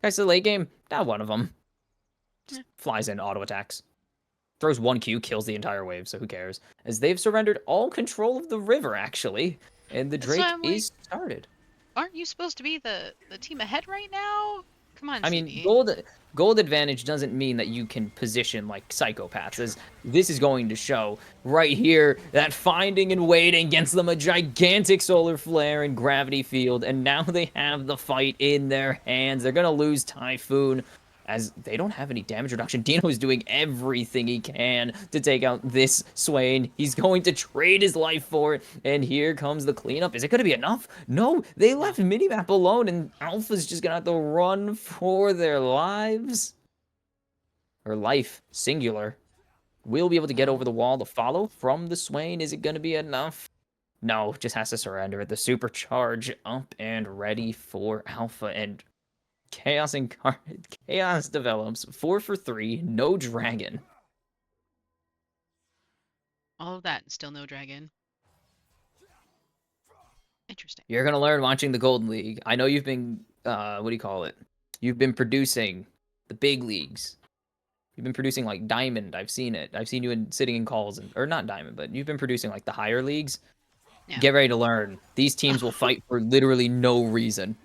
Kaisa late game, not one of them. Just Yeah. flies in, auto attacks. Throws one Q, kills the entire wave, so who cares? As they've surrendered all control of the river, actually, and the That's why Drake I'm like, is started. aren't you supposed to be the team ahead right now? Come on, I mean, CD. gold advantage doesn't mean that you can position like psychopaths, True. as this is going to show right here that finding and waiting gets them a gigantic solar flare and gravity field, and now they have the fight in their hands. They're gonna lose Typhoon, as they don't have any damage reduction. Dino is doing everything he can to take out this Swain. He's going to trade his life for it, and here comes the cleanup. Is it going to be enough? No, they No. left Minimap alone, and Alpha's just going to have to run for their lives. Or life, singular. Will be able to get over Oh. the wall to follow from the Swain. Is it going to be enough? No, just has to surrender it. The supercharge up and ready for Alpha, and Chaos develops 4 for 3, no dragon. All of that and still no dragon. Interesting. You're gonna learn watching the Golden League. I know you've been what do you call it? You've been producing the big leagues. You've been producing like Diamond. I've seen it. I've seen you sitting in calls, or not Diamond, but you've been producing like the higher leagues. Yeah. Get ready to learn. These teams will fight for literally no reason.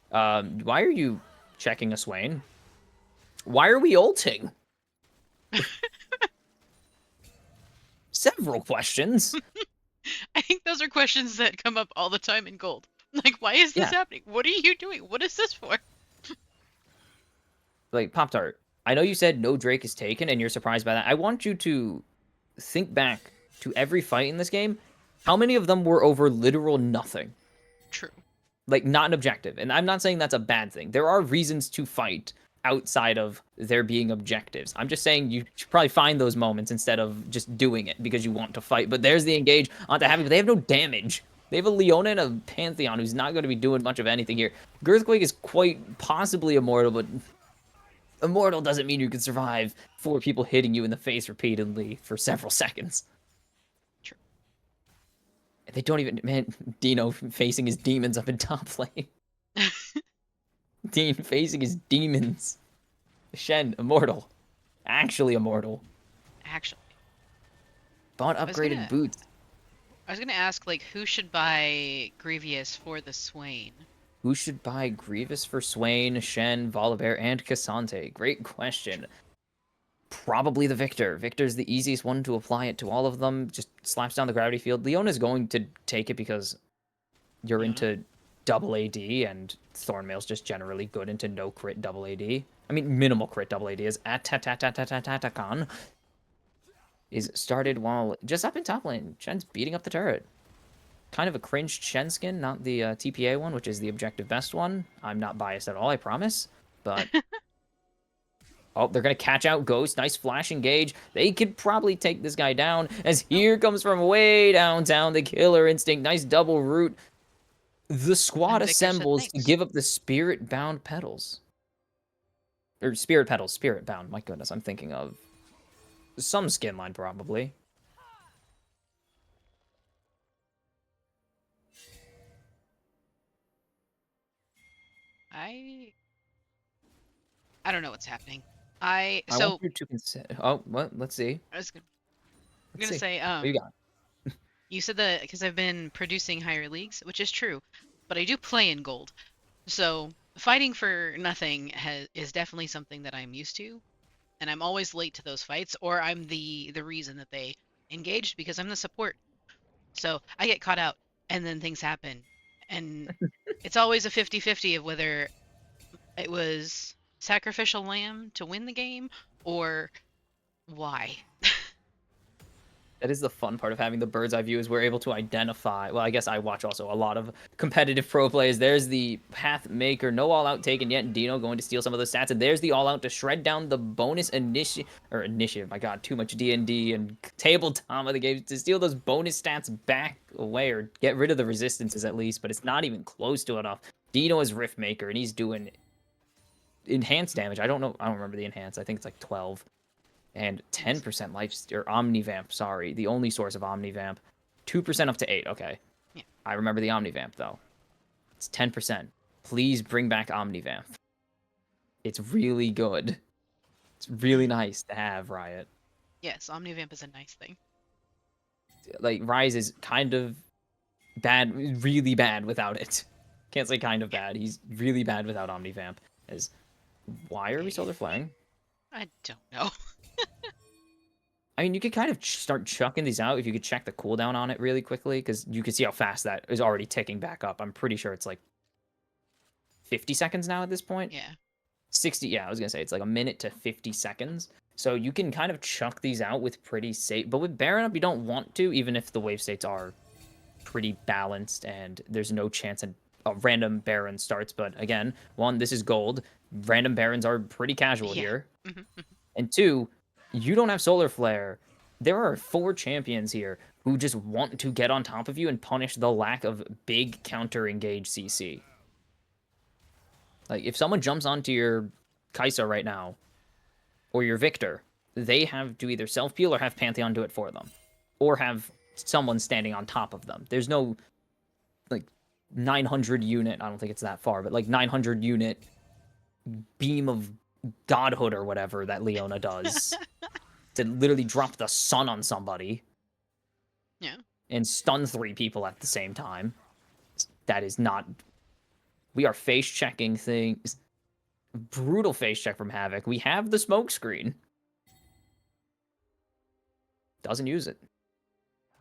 Why are you checking a Swain? Why are we ulting? Several questions. I think those are questions that come up all the time in gold. Like, why is this Yeah, happening? What are you doing? What is this for? like Pop Tart. I know you said no Drake is taken, and you're surprised by that. I want you to think back to every fight in this game. How many of them were over literal nothing? True. Like, not an objective. And I'm not saying that's a bad thing. There are reasons to fight outside of there being objectives. I'm just saying you should probably find those moments instead of just doing it because you want to fight. But there's the engage onto Heavy, but they have no damage. They have a Leona and a Pantheon who's not going to be doing much of anything here. Girthquake is quite possibly immortal, but immortal doesn't mean you can survive 4 people hitting you in the face repeatedly for several seconds. True. They don't even, man, Dino facing his demons up in top lane. Dean facing his demons. Shen, immortal. Actually immortal. Actually, Bought I was upgraded gonna boots. I was gonna ask like who should buy Grievous for the Swain? Who should buy Grievous for Swain, Shen, Volibear, and Cassante? Great True. question. Probably the Victor. Victor's the easiest one to apply it to all of them. Just slaps down the gravity field. Leona's going to take it because you're Leona. into double AD, and Thornmail's just generally good into no crit double AD. I mean, minimal crit double AD is Atatatatatatakon is started while just up in top lane. Shen's beating up the turret. Kind of a cringed Shen skin, not the TPA one, which is the objective best one. I'm not biased at all, I promise. But oh, they're gonna catch out Ghost. Nice flash engage. They could probably take this guy down. As Nope. here comes from way downtown the Killer Instinct. Nice double root. The squad And Victor said assembles to thanks. give up the spirit bound petals. Or spirit petals, spirit bound. My goodness, I'm thinking of some skin line probably. I I don't know what's happening. I I want so you to consider. Oh, what? Let's see. I was gonna, I'm Let's gonna see. say What you got? you said that because I've been producing higher leagues, which is true, but I do play in gold. So fighting for nothing is definitely something that I'm used to, and I'm always late to those fights, or I'm the reason that they engaged because I'm the support. So I get caught out, and then things happen, and it's always a 50-50 of whether It was sacrificial lamb to win the game, or why? That is the fun part of having the bird's eye view is we're able to identify. Well, I guess I watch also a lot of competitive pro plays. There's the path maker, no all out taken yet. Dino going to steal some of the stats, and there's the all out to shred down the bonus initiative. My God, too much D&D and tabletop of the game to steal those bonus stats back away or get rid of the resistances at least. But it's not even close to enough. Dino is rift maker, and he's doing enhanced damage. I don't know. I don't remember the enhanced. I think it's like 12 and 10% life or omnivamp. Sorry, the only source of omnivamp. 2% up to 8. Okay, Yeah. I remember the omnivamp though. It's 10%. Please bring back omnivamp. It's really good. It's really nice to have, Riot. Yes, Omnivamp is a nice thing. Like Rise is kind of bad, really bad without it. Can't say kind of Yeah. bad. He's really bad without omnivamp. As why are we solar flaring? I don't know. I mean, you could kind of start chucking these out if you could check the cooldown on it really quickly, because you can see how fast that is already ticking back up. I'm pretty sure it's like 50 seconds now at this point. Yeah. 60, yeah, I was going to say it's like a minute to 50 seconds. So you can kind of chuck these out with pretty safe. But with Baron up, you don't want to, even if the wave states are pretty balanced and there's no chance a random Baron starts. But again, one, this is gold. Random Barons are pretty casual Yeah. here. Mm-hmm. And two, you don't have Solar Flare. There are 4 champions here who just want to get on top of you and punish the lack of big counter engage CC. Like, if someone jumps onto your Kai'Sa right now, or your Victor, they have to either self-peel or have Pantheon do it for them. Or have someone standing on top of them. There's no, like, 900 unit, I don't think it's that far, but like 900 unit beam of godhood or whatever that Leona does to literally drop the sun on somebody. Yeah. And stun 3 people at the same time. That is not... We are face checking things. Brutal face check from Havoc. We have the smoke screen. Doesn't use it.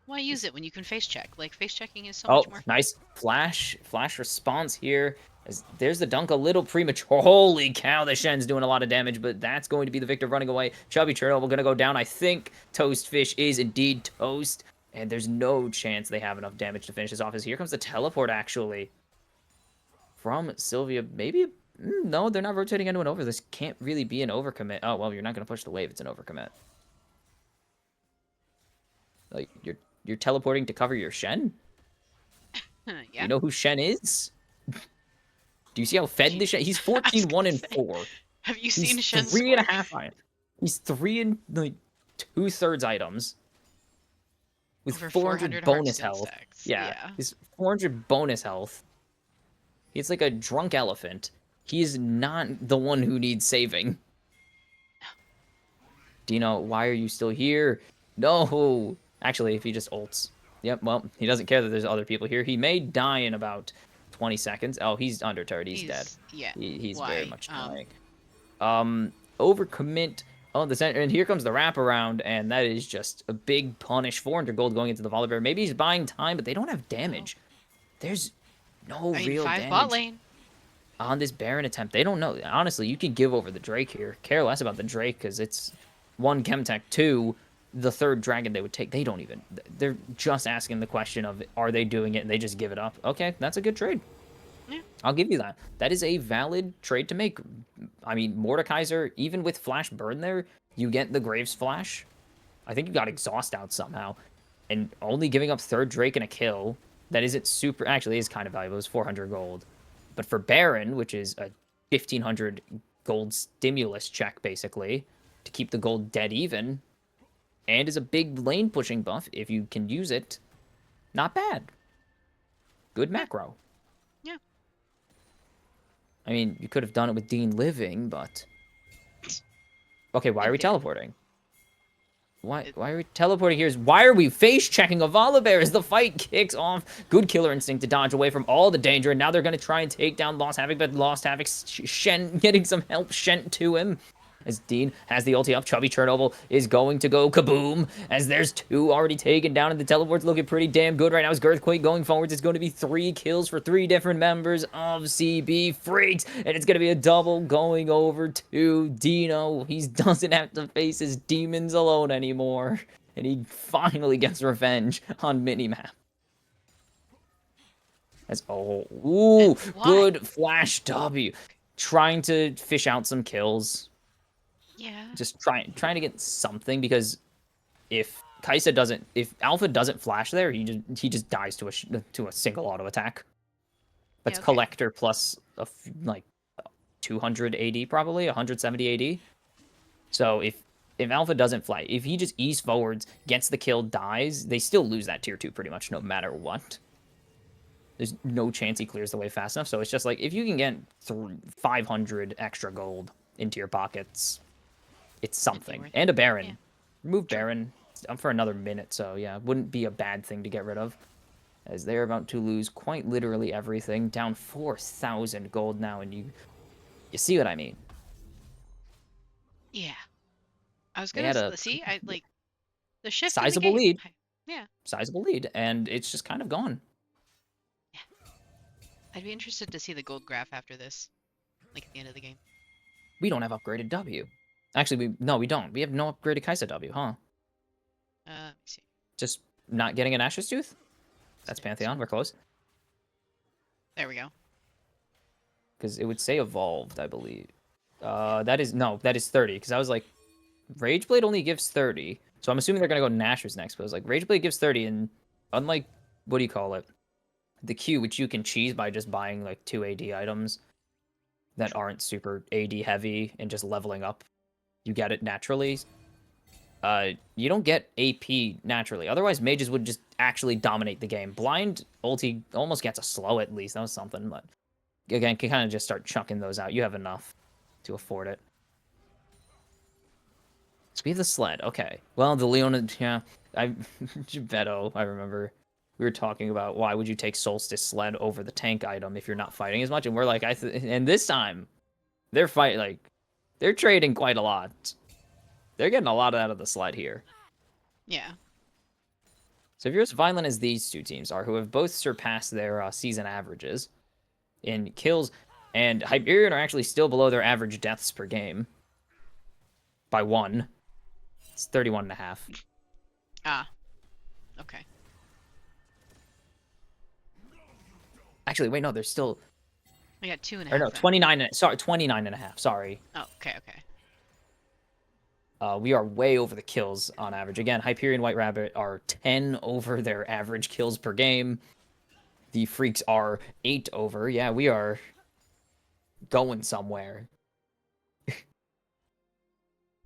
Why use it when you can face check? Like, face checking is so Oh, much more fun. nice flash response here. There's the dunk a little premature. Holy cow, the Shen's doing a lot of damage, but that's going to be the Victor running away. Chubby Chernobyl going to go down. I think Toastfish is indeed toast, and there's no chance they have enough damage to finish this off. As here comes the teleport, actually, from Sylvia. Maybe, no, they're not rotating anyone over. This can't really be an overcommit. Oh, well, you're not going to push the wave. It's an overcommit. Like, you're teleporting to cover your Shen? Yeah. You know who Shen is? Do you see how fed the Shen? He's I was 14, 1, gonna and say, 4. have you He's seen Shen's 3 and a score? half iron. He's 3 and like 2/3 items with Over 400 400 bonus Hearthstone health. stacks. Yeah, Yeah. he's 400 bonus health. He's like a drunk elephant. He is not the one who needs saving. Dino, why are you still here? No. Actually, if he just ults. Yep, well, he doesn't care that there's other people here. He may die in about 20 seconds. Oh, he's under turret. He's dead. Yeah. He's very Why? much dying. Overcommit. Oh, the center, and here comes the wraparound, and that is just a big punish. 400 gold going into the Volibear. Maybe he's buying time, but they don't have damage. There's no I mean, real 5 bot damage lane. on this Baron attempt. They don't know. Honestly, you can give over the Drake here. Care less about the Drake, because it's 1 Chemtech, 2, the 3rd dragon they would take. They don't even. They're just asking the question of, are they doing it, and they just give it up. Okay, that's a good trade. Yeah. I'll give you that. That is a valid trade to make. I mean, Mordekaiser, even with Flash Burn there, you get the Graves Flash. I think you got Exhaust out somehow. And only giving up 3rd Drake and a kill, that isn't super... Actually, is kind of valuable. It's 400 gold. But for Baron, which is a 1,500 gold stimulus check, basically, to keep the gold dead even, and is a big lane pushing buff, if you can use it, not bad. Good macro. Yeah. I mean, you could have done it with Dean living, but... Okay, why are we teleporting? Why are we teleporting here? Why are we face-checking a Volibear as the fight kicks off? Good killer instinct to dodge away from all the danger, and now they're going to try and take down Lost Havoc, but Lost Havoc, Shen getting some help sent to him. as Dean has the ulti up. Chubby Chernobyl is going to go kaboom, as there's 2 already taken down, and the teleport's looking pretty damn good right now. As Girthquake going forwards, it's going to be 3 kills for 3 different members of CB Phreaks, and it's going to be a double going over to Dino. He doesn't have to face his demons alone anymore, and he finally gets revenge on minimap. That's ooh, Why? good flash W. Trying to fish out some kills. Yeah. Just trying to get something, because if Alpha doesn't flash there, he just dies to a single auto attack. That's Yeah, okay. Collector plus like 200 AD, probably 170 AD. So if Alpha doesn't fly, if he just ease forwards, gets the kill, dies, they still lose that tier 2 pretty much no matter what. There's no chance he clears the way fast enough. So it's just like, if you can get 500 extra gold into your pockets, it's something. And a Baron. Yeah. Remove True. Baron for another minute, so yeah, wouldn't be a bad thing to get rid of. As they're about to lose quite literally everything. Down 4,000 gold now, and you see what I mean. Yeah. I was They gonna had a see. I like the shift in the sizable game. lead. Yeah. Sizable lead, and it's just kind of gone. Yeah. I'd be interested to see the gold graph after this, like at the end of the game. We don't have upgraded W. Actually, we don't. We have no upgraded Kaisa W, huh? Let me see. Just not getting an Ashes Tooth? That's Pantheon. We're close. There we go. Because it would say evolved, I believe. That is 30. Because I was like, Rageblade only gives 30. So I'm assuming they're going to go Nashor's next. But I was like, Rageblade gives 30. And unlike, what do you call it? The Q, which you can cheese by just buying like 2 AD items that aren't super AD heavy and just leveling up. You get it naturally. You don't get AP naturally. Otherwise, mages would just actually dominate the game. Blind ulti almost gets a slow at least. That was something, but again, can kind of just start chucking those out. You have enough to afford it. So we have the sled. Okay. Well, the Leona, yeah. Beto, I remember we were talking about why would you take Solstice sled over the tank item if you're not fighting as much, and we're like, and this time they're they're trading quite a lot. They're getting a lot out of the sled here. Yeah. So if you're as violent as these 2 teams are, who have both surpassed their season averages in kills, and Hyperion are actually still below their average deaths per game by 1. It's 31.5. Ah. Okay. Actually, wait, no, there's still... We got 2.5. Or no, 29. Sorry, 29.5. Sorry. Oh, okay, okay. We are way over the kills on average. Again, Hyperion White Rabbit are 10 over their average kills per game. The Phreaks are 8 over. Yeah, we are going somewhere.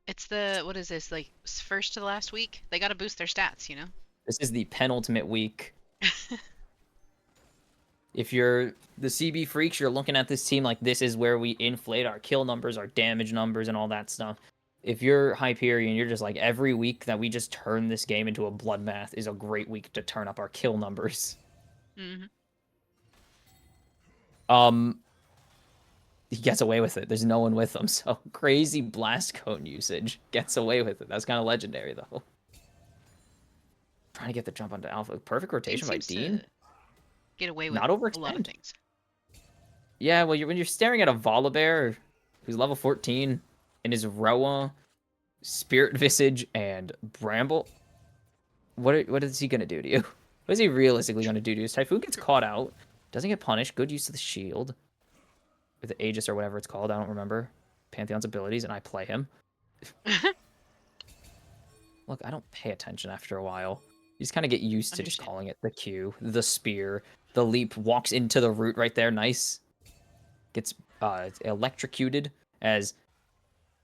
It's what is this, like, first to the last week? They gotta boost their stats, you know? This is the penultimate week. If you're the CB Phreaks, you're looking at this team like this is where we inflate our kill numbers, our damage numbers, and all that stuff. If you're Hyperion, you're just like, every week that we just turn this game into a bloodbath is a great week to turn up our kill numbers. Mm-hmm. He gets away with it. There's no one with him, so crazy blast cone usage. Gets away with it. That's kind of legendary, though. Trying to get the jump onto Alpha. Perfect rotation by Dean. Get away with not overextend. A lot of things. Yeah, well, when you're staring at a Volibear who's level 14 and is Roa, Spirit Visage, and Bramble, what is he gonna do to you? What is he realistically gonna do to you? His Typhoon gets caught out, doesn't get punished. Good use of the shield, or the Aegis, or whatever it's called. I don't remember Pantheon's abilities, and I play him. Look, I don't pay attention after a while. You just kind of get used to just calling it the Q, the spear, the leap, walks into the root right there. Nice. Gets electrocuted as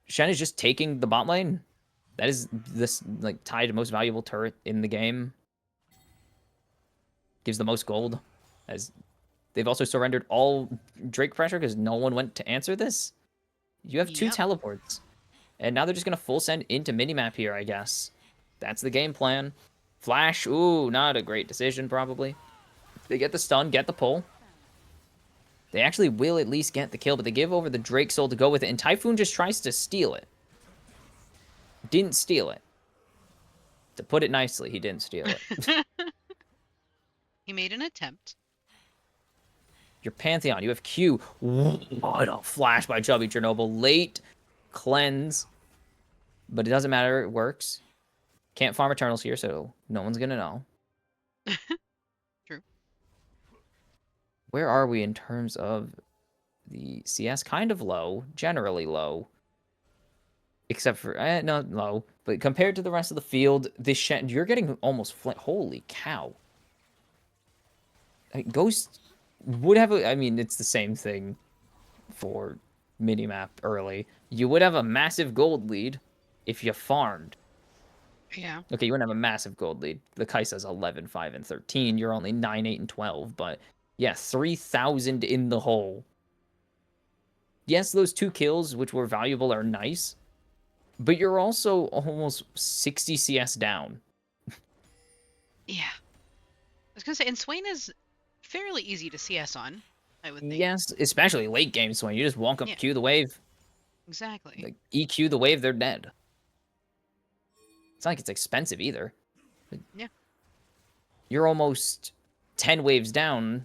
Shen is just taking the bot lane. That is this like tied most valuable turret in the game. Gives the most gold. As they've also surrendered all Drake pressure because no one went to answer this. You have 2 teleports. And now they're just going to full send into minimap here, I guess. That's the game plan. Flash, ooh, not a great decision, probably. They get the stun, get the pull. They actually will at least get the kill, but they give over the Drake Soul to go with it, and Typhoon just tries to steal it. Didn't steal it. To put it nicely, he didn't steal it. He made an attempt. Your Pantheon, you have Q. What a flash by Chubby Chernobyl. Late cleanse. But it doesn't matter, it works. Can't farm Eternals here, so no one's gonna know. True. Where are we in terms of the CS? Kind of low, generally low. Except for, not low, but compared to the rest of the field, this you're getting almost holy cow. Ghost would have I mean, it's the same thing for minimap early. You would have a massive gold lead if you farmed. Yeah. Okay, you wouldn't have a massive gold lead. The Kai'Sa's 11, 5, and 13. You're only 9, 8, and 12, but yeah, 3,000 in the hole. Yes, those 2 kills, which were valuable, are nice, but you're also almost 60 CS down. Yeah. I was gonna say, and Swain is fairly easy to CS on, I would think. Yes, especially late game Swain. You just walk up, Yeah, Q the wave, exactly. like EQ the wave, they're dead. It's not like it's expensive either. Yeah. You're almost 10 waves down.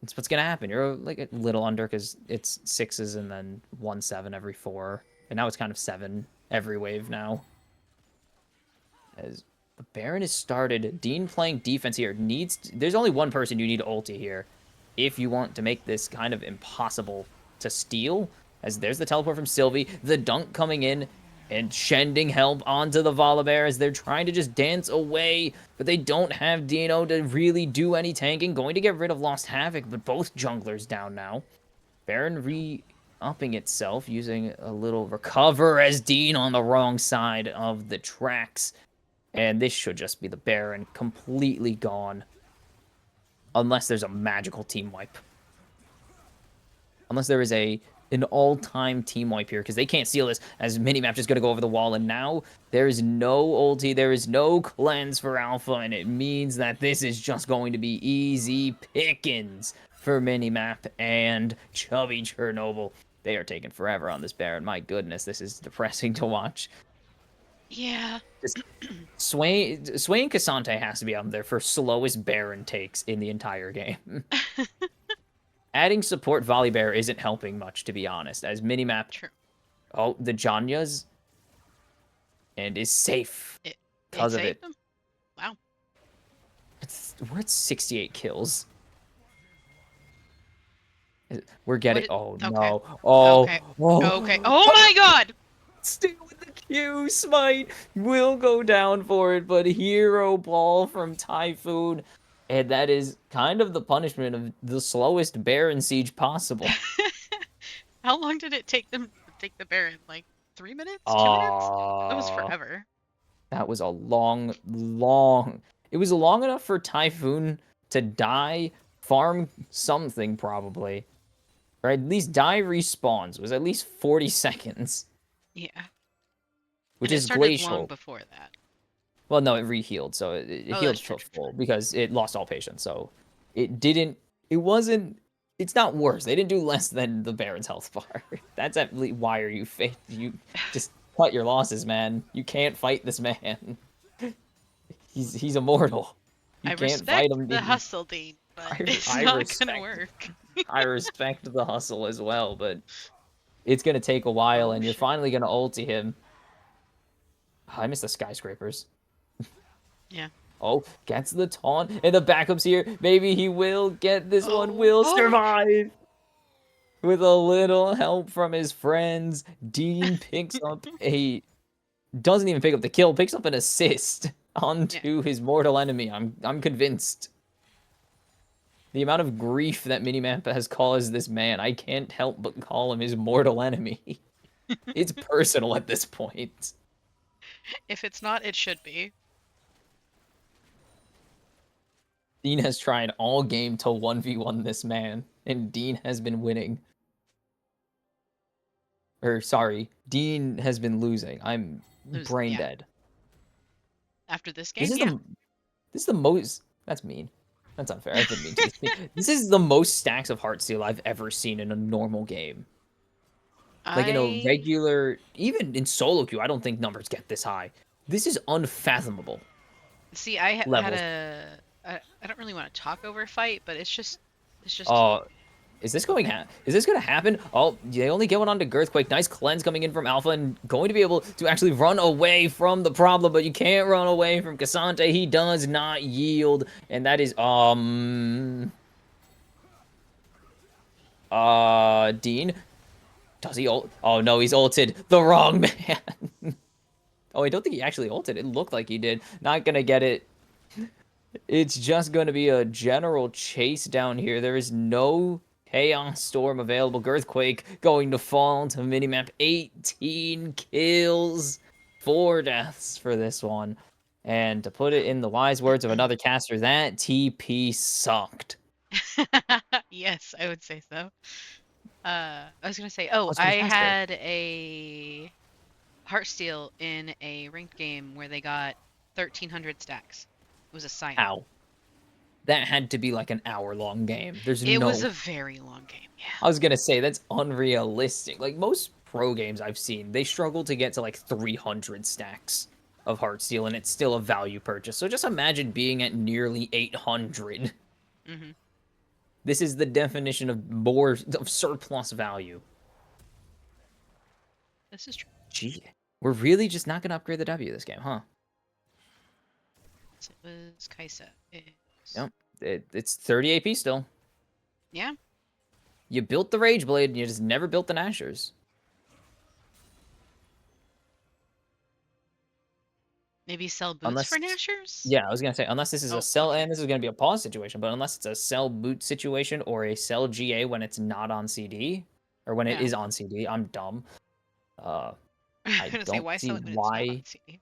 That's what's gonna happen. You're like a little under because it's 6s and then 1-7 every 4, and now it's kind of 7 every wave now. As the Baron has started, Dean playing defense here there's only one person you need to ulti here if you want to make this kind of impossible to steal. As there's the teleport from Sylvie, the dunk coming in, and sending help onto the Volibear as they're trying to just dance away, but they don't have Dino to really do any tanking. Going to get rid of Lost Havoc, but both junglers down now. Baron re-upping itself, using a little recover as Dean on the wrong side of the tracks. And this should just be the Baron completely gone. Unless there's a magical team wipe. Unless there is an all-time team wipe here, because they can't steal this, as Minimap just going to go over the wall, and now there is no ulti, there is no cleanse for Alpha, and it means that this is just going to be easy pickings for Minimap and Chubby Chernobyl. They are taking forever on this Baron. My goodness, this is depressing to watch. Yeah. Swain Cassante has to be on there for slowest Baron takes in the entire game. Adding support Volibear isn't helping much, to be honest, as Minimap... True. Oh, the Janyas. And is safe because of it. Them? Wow. We're at 68 kills. We're getting... Oh, okay. no. Oh, okay. Oh, okay. Oh my god! Stay with the Q. Smite will go down for it, but Hero Ball from Typhoon. And that is kind of the punishment of the slowest Baron siege possible. How long did it take them to take the Baron? Like 3 minutes? 2 minutes? That was forever. That was a long... It was long enough for Typhoon to die, farm something probably. Or at least die respawns. It was at least 40 seconds. Yeah. Which and is it started glacial. long before that. Well, no, it re-healed, so it healed true. full because it lost all patience. So it's not worse. They didn't do less than the Baron's health bar. That's at least why are you fake? You just cut your losses, man. You can't fight this man. He's immortal. You can't fight him. The hustle, Dean, but it's not gonna work. I respect the hustle as well, but it's gonna take a while, and you're finally gonna ulti him. Oh, I miss the skyscrapers. Yeah. Oh, gets the taunt, and the backup's here. Maybe he will get this one. Will survive. With a little help from his friends, Dean picks up doesn't even pick up the kill, picks up an assist onto his mortal enemy. I'm convinced. The amount of grief that Minimap has caused this man, I can't help but call him his mortal enemy. It's personal at this point. If it's not, it should be. Dean has tried all game to 1v1 this man, and Dean has been winning. Or, sorry, Dean has been losing. I'm brain dead. After this game, This is the most... That's mean. That's unfair. I didn't mean to. This is the most stacks of Heartsteel I've ever seen in a normal game. Like in a I regular, even in solo queue, I don't think numbers get this high. This is unfathomable see. I had levels. a. I don't really want to talk over fight, but it's just. Uh, is this going to happen? Oh, they only get one onto Girthquake. Nice cleanse coming in from Alpha and going to be able to actually run away from the problem, but you can't run away from Cassante. He does not yield, and that is Dean. Does he ult? Oh no, he's ulted the wrong man. Oh, I don't think he actually ulted. It looked like he did. Not gonna get it. It's just going to be a general chase down here. There is no Chaos Storm available. Girthquake going to fall to minimap. 18 kills. 4 deaths for this one. And to put it in the wise words of another caster, that TP sucked. Yes, I would say so. I was gonna say, oh, What's I fantastic? had a Heartsteel in a ranked game where they got 1,300 stacks. It was a Scion. Ow. That had to be like an hour-long game. There's It was no... a very long game, I was gonna say, that's unrealistic. Like, most pro games I've seen, they struggle to get to, like, 300 stacks of Heartsteel, and it's still a value purchase. So just imagine being at nearly 800. yeah. This is the definition of surplus value. This is true. Gee, we're really just not gonna upgrade the W this game, huh? So it was Kaisa. Is Yep. It's 30 AP still. yeah. You built the Rage Blade, and you just never built the Nashers. Maybe sell boots for Unless, Nashers? yeah, I was gonna say, unless this is a Oh, sell, okay. and this is gonna be a pause situation, but unless it's a sell boot situation or a sell GA when it's not on CD, or when it Yeah. is on CD, I'm dumb. Uh, I'm I gonna say don't why sell see it when it's not on why CD?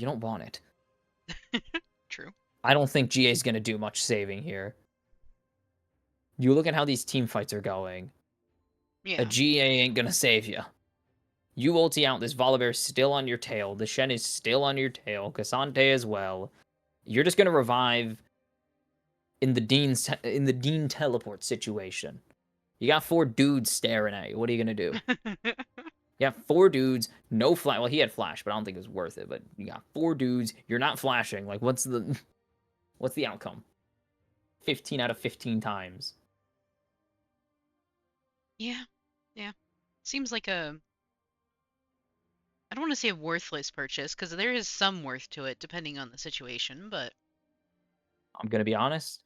you don't want it. True. I don't think GA is gonna do much saving here. You look at how these team fights are going. A Yeah. GA ain't gonna save you. You ulti out, this Volibear's still on your tail, the Shen is still on your tail, Cassante as well. You're just gonna revive in the Dean teleport situation. You got 4 dudes staring at you. What are you gonna do? You got 4 dudes, no flash. Well, he had flash, but I don't think it was worth it. But you got 4 dudes. You're not flashing. Like, what's the outcome? 15 out of 15 times. Yeah. Yeah. Seems like a I don't want to say a worthless purchase because there is some worth to it depending on the situation, but I'm gonna be honest.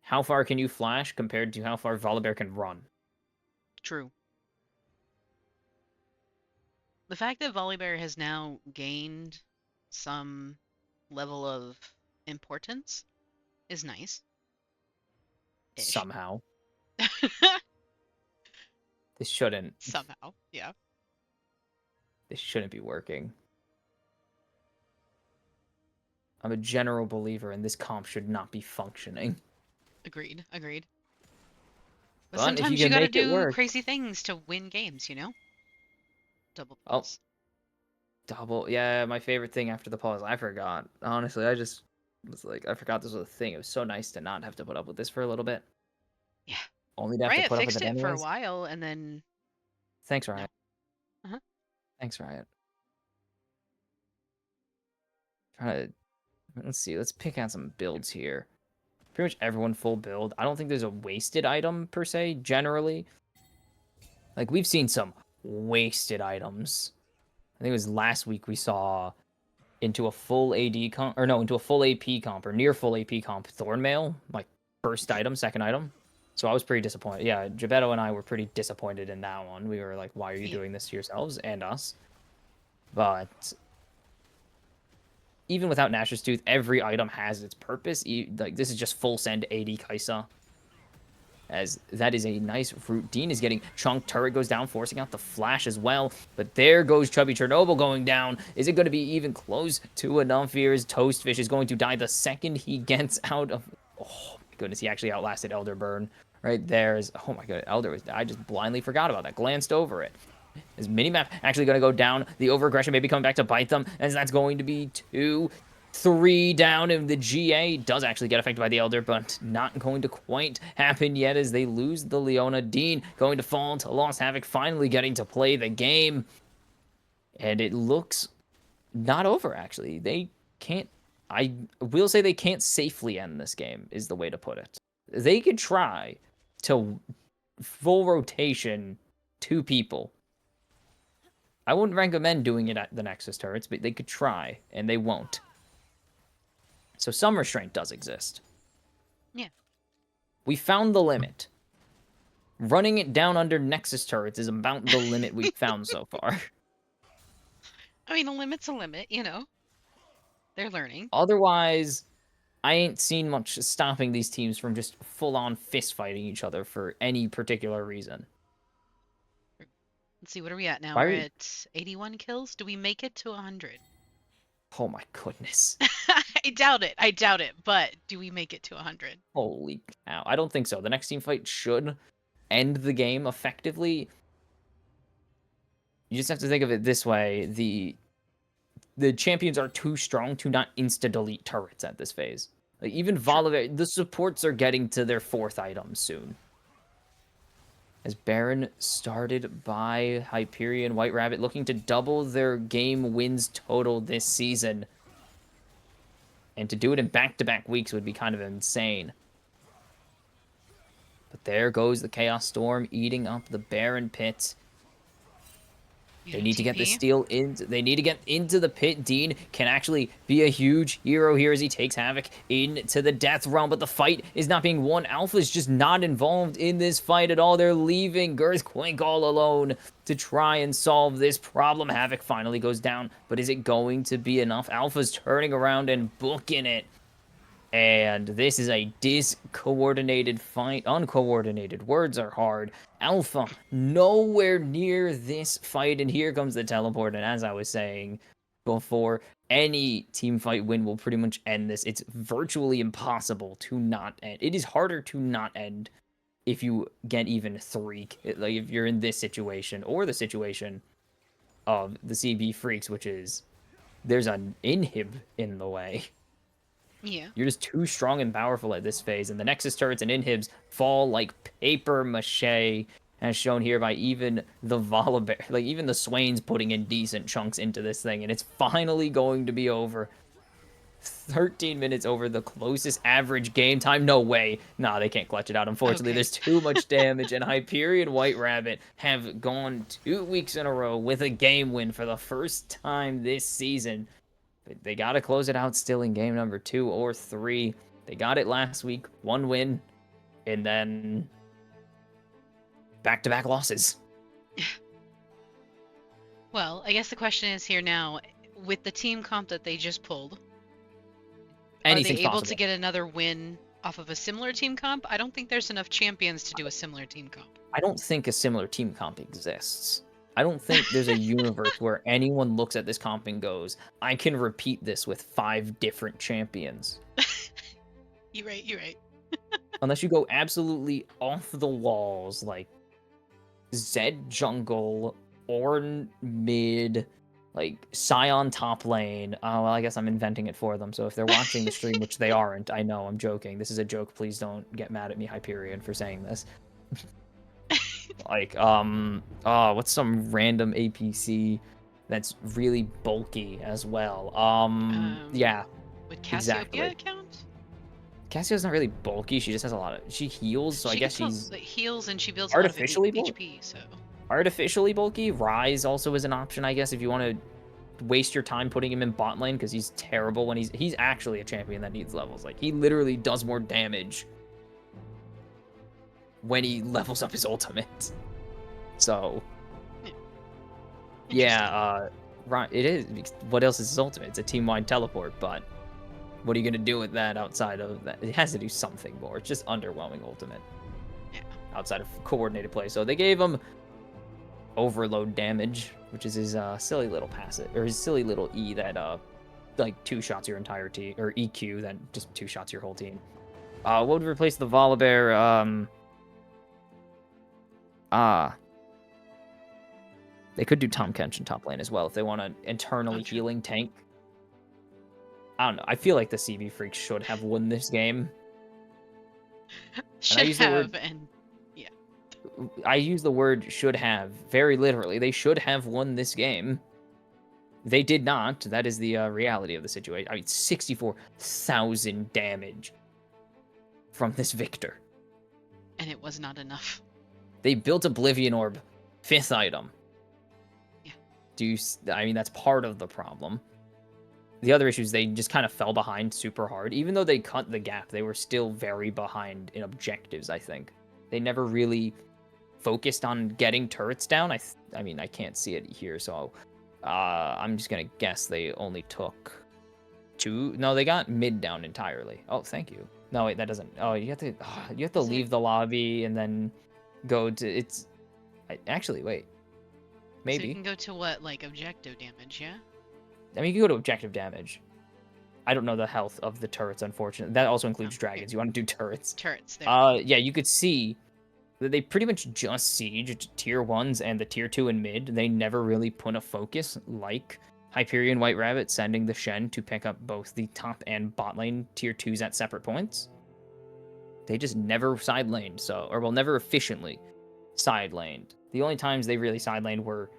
How far can you flash compared to how far Volibear can run? true. The fact that Volibear has now gained some level of importance is nice ish. Somehow. This shouldn't. Somehow, yeah. This shouldn't be working. I'm a general believer in this comp should not be functioning. Agreed, agreed. But But if you sometimes you can gotta make it do work. crazy things to win games, Double Oh, pause. double. Yeah, my favorite thing after the pause. I forgot. Honestly, I just was like, I forgot this was a thing. It was so nice to not have to put up with this for a little bit. Yeah. Only to have to Riot put up with fixed it it for a anyways. while and then Thanks, no. Riot. Uh-huh. Thanks, Riot. Try to, let's see. Let's pick out some builds here. Pretty much everyone full build. I don't think there's a wasted item per se, generally. Like, we've seen some wasted items. I think it was last week we saw into a full AD comp, or no, into a full AP comp, or near full AP comp, Thornmail, like, first item, second item. So I was pretty disappointed. Yeah, Gebetto and I were pretty disappointed in that one. We were like, why are you Yeah. doing this to yourselves and us? But even without Nash's Tooth, every item has its purpose. Like, this is just full send AD Kaisa. As that is a nice route. Dean is getting chunked. Turret goes down, forcing out the flash as well. But there goes Chubby Chernobyl going down. Is it going to be even close to enough here? As Toastfish is going to die the second he gets out of... Oh, my goodness. He actually outlasted Elder Burn. Right there is... Oh, my goodness. Elder was... I just blindly forgot about that. Glanced over it. Is minimap actually going to go down? The over-aggression may be coming back to bite them. As that's going to be 2 3 down, and the GA does actually get affected by the Elder, but not going to quite happen yet as they lose the Leona. Dean going to fall to Lost Havoc, finally getting to play the game. And it looks not over, actually. They can't... I will say they can't safely end this game, is the way to put it. They could try to full rotation 2 people. I wouldn't recommend doing it at the Nexus turrets, but they could try, and they won't. So some restraint does exist. Yeah. We found the limit. Running it down under Nexus turrets is about the limit we've found so far. I mean, a limit's a limit, you know. They're learning. Otherwise, I ain't seen much stopping these teams from just full-on fist-fighting each other for any particular reason. Let's see, what are we at now? We're Fire... at 81 kills. Do we make it to 100? Oh my goodness. I doubt it. I doubt it. But do we make it to 100? Holy cow. I don't think so. The next team fight should end the game effectively. You just have to think of it this way. The champions are too strong to not insta-delete turrets at this phase. Like, even Volibear, the supports are getting to their 4th item soon. As Baron started by Hyperion, White Rabbit looking to double their game wins total this season. And to do it in back-to-back weeks would be kind of insane. But there goes the Chaos Storm eating up the Baron pit. They need to get the steal in. They need to get into the pit. Dean can actually be a huge hero here as he takes Havoc into the death realm, but the fight is not being won. Alpha is just not involved in this fight at all. They're leaving Girthquake all alone to try and solve this problem. Havoc finally goes down, but is it going to be enough? Alpha's turning around and booking it. And this is a discoordinated fight. Uncoordinated. Words are hard. Alpha, nowhere near this fight. And here comes the teleport. And as I was saying before, any team fight win will pretty much end this. It's virtually impossible to not end. It is harder to not end if you get even 3. Like, if you're in this situation, or the situation of the CB Phreaks, which is there's an inhib in the way. Yeah. You're just too strong and powerful at this phase, and the Nexus turrets and inhibs fall like paper mache, as shown here by even the Volibear. Like, even the Swain's putting in decent chunks into this thing, and it's finally going to be over. 13 minutes over the closest average game time. No way. Nah, they can't clutch it out. Unfortunately, There's too much damage, and Hyperion White Rabbit have gone 2 weeks in a row with a game win for the first time this season. They got to close it out still in game number 2 or 3. They got it last week. 1 win. And then back-to-back losses. Well, I guess the question is here now, with the team comp that they just pulled, are they able to get another win off of a similar team comp? I don't think there's enough champions to do a similar team comp. I don't think a similar team comp exists. I don't think there's a universe where anyone looks at this comp and goes, I can repeat this with 5 different champions. You're right. Unless you go absolutely off the walls, like Zed jungle, Ornn mid, like Scion top lane. Oh, well, I guess I'm inventing it for them. So if they're watching the stream, which they aren't, I know, I'm joking. This is a joke. Please don't get mad at me, Hyperion, for saying this. Like, what's some random APC that's really bulky as well? Yeah. Would Cassiopeia count? Cassiopeia's not really bulky. She just has a lot of... She heals, so I guess she's... heals and she builds artificially a lot of HP, so... Artificially bulky? Rise also is an option, I guess, if you want to waste your time putting him in bot lane, because he's terrible when he's actually a champion that needs levels. Like, he literally does more damage when he levels up his ultimate. So, yeah, right, it is. What else is his ultimate? It's a team-wide teleport, but what are you going to do with that outside of that? It has to do something more. It's just underwhelming ultimate. Yeah. Outside of coordinated play. So they gave him overload damage, which is his silly little passive, or his silly little E that like 2 shots your entire team, or EQ that just 2 shots your whole team. What would replace the Volibear? They could do Tom Kench in top lane as well if they want an internally healing tank. I don't know. I feel like the CB Freaks should have won this game. And Should have, and yeah. I use the word should have very literally. They should have won this game. They did not. That is the reality of the situation. I mean, 64,000 damage from this Victor. And it was not enough. They built Oblivion Orb, 5th item. Yeah. I mean, that's part of the problem. The other issue is they just kind of fell behind super hard. Even though they cut the gap, they were still very behind in objectives, I think. They never really focused on getting turrets down. I mean, I can't see it here, so I'm just going to guess they only took 2. No, they got mid down entirely. Oh, thank you. No, wait, that doesn't. Oh, you have to leave the lobby and then go to actually, wait. So you Maybe. can go to what, like objective damage, yeah? I mean, you can go to objective damage. I don't know the health of the turrets, unfortunately. That also includes dragons. Here. You want to do turrets. Turrets, there we go. Yeah, you could see that they pretty much just sieged tier 1s and the tier 2 in mid. They never really put a focus like Hyperion White Rabbit sending the Shen to pick up both the top and bot lane tier 2s at separate points. They just never side laned, never efficiently side laned. The only times they really side laned were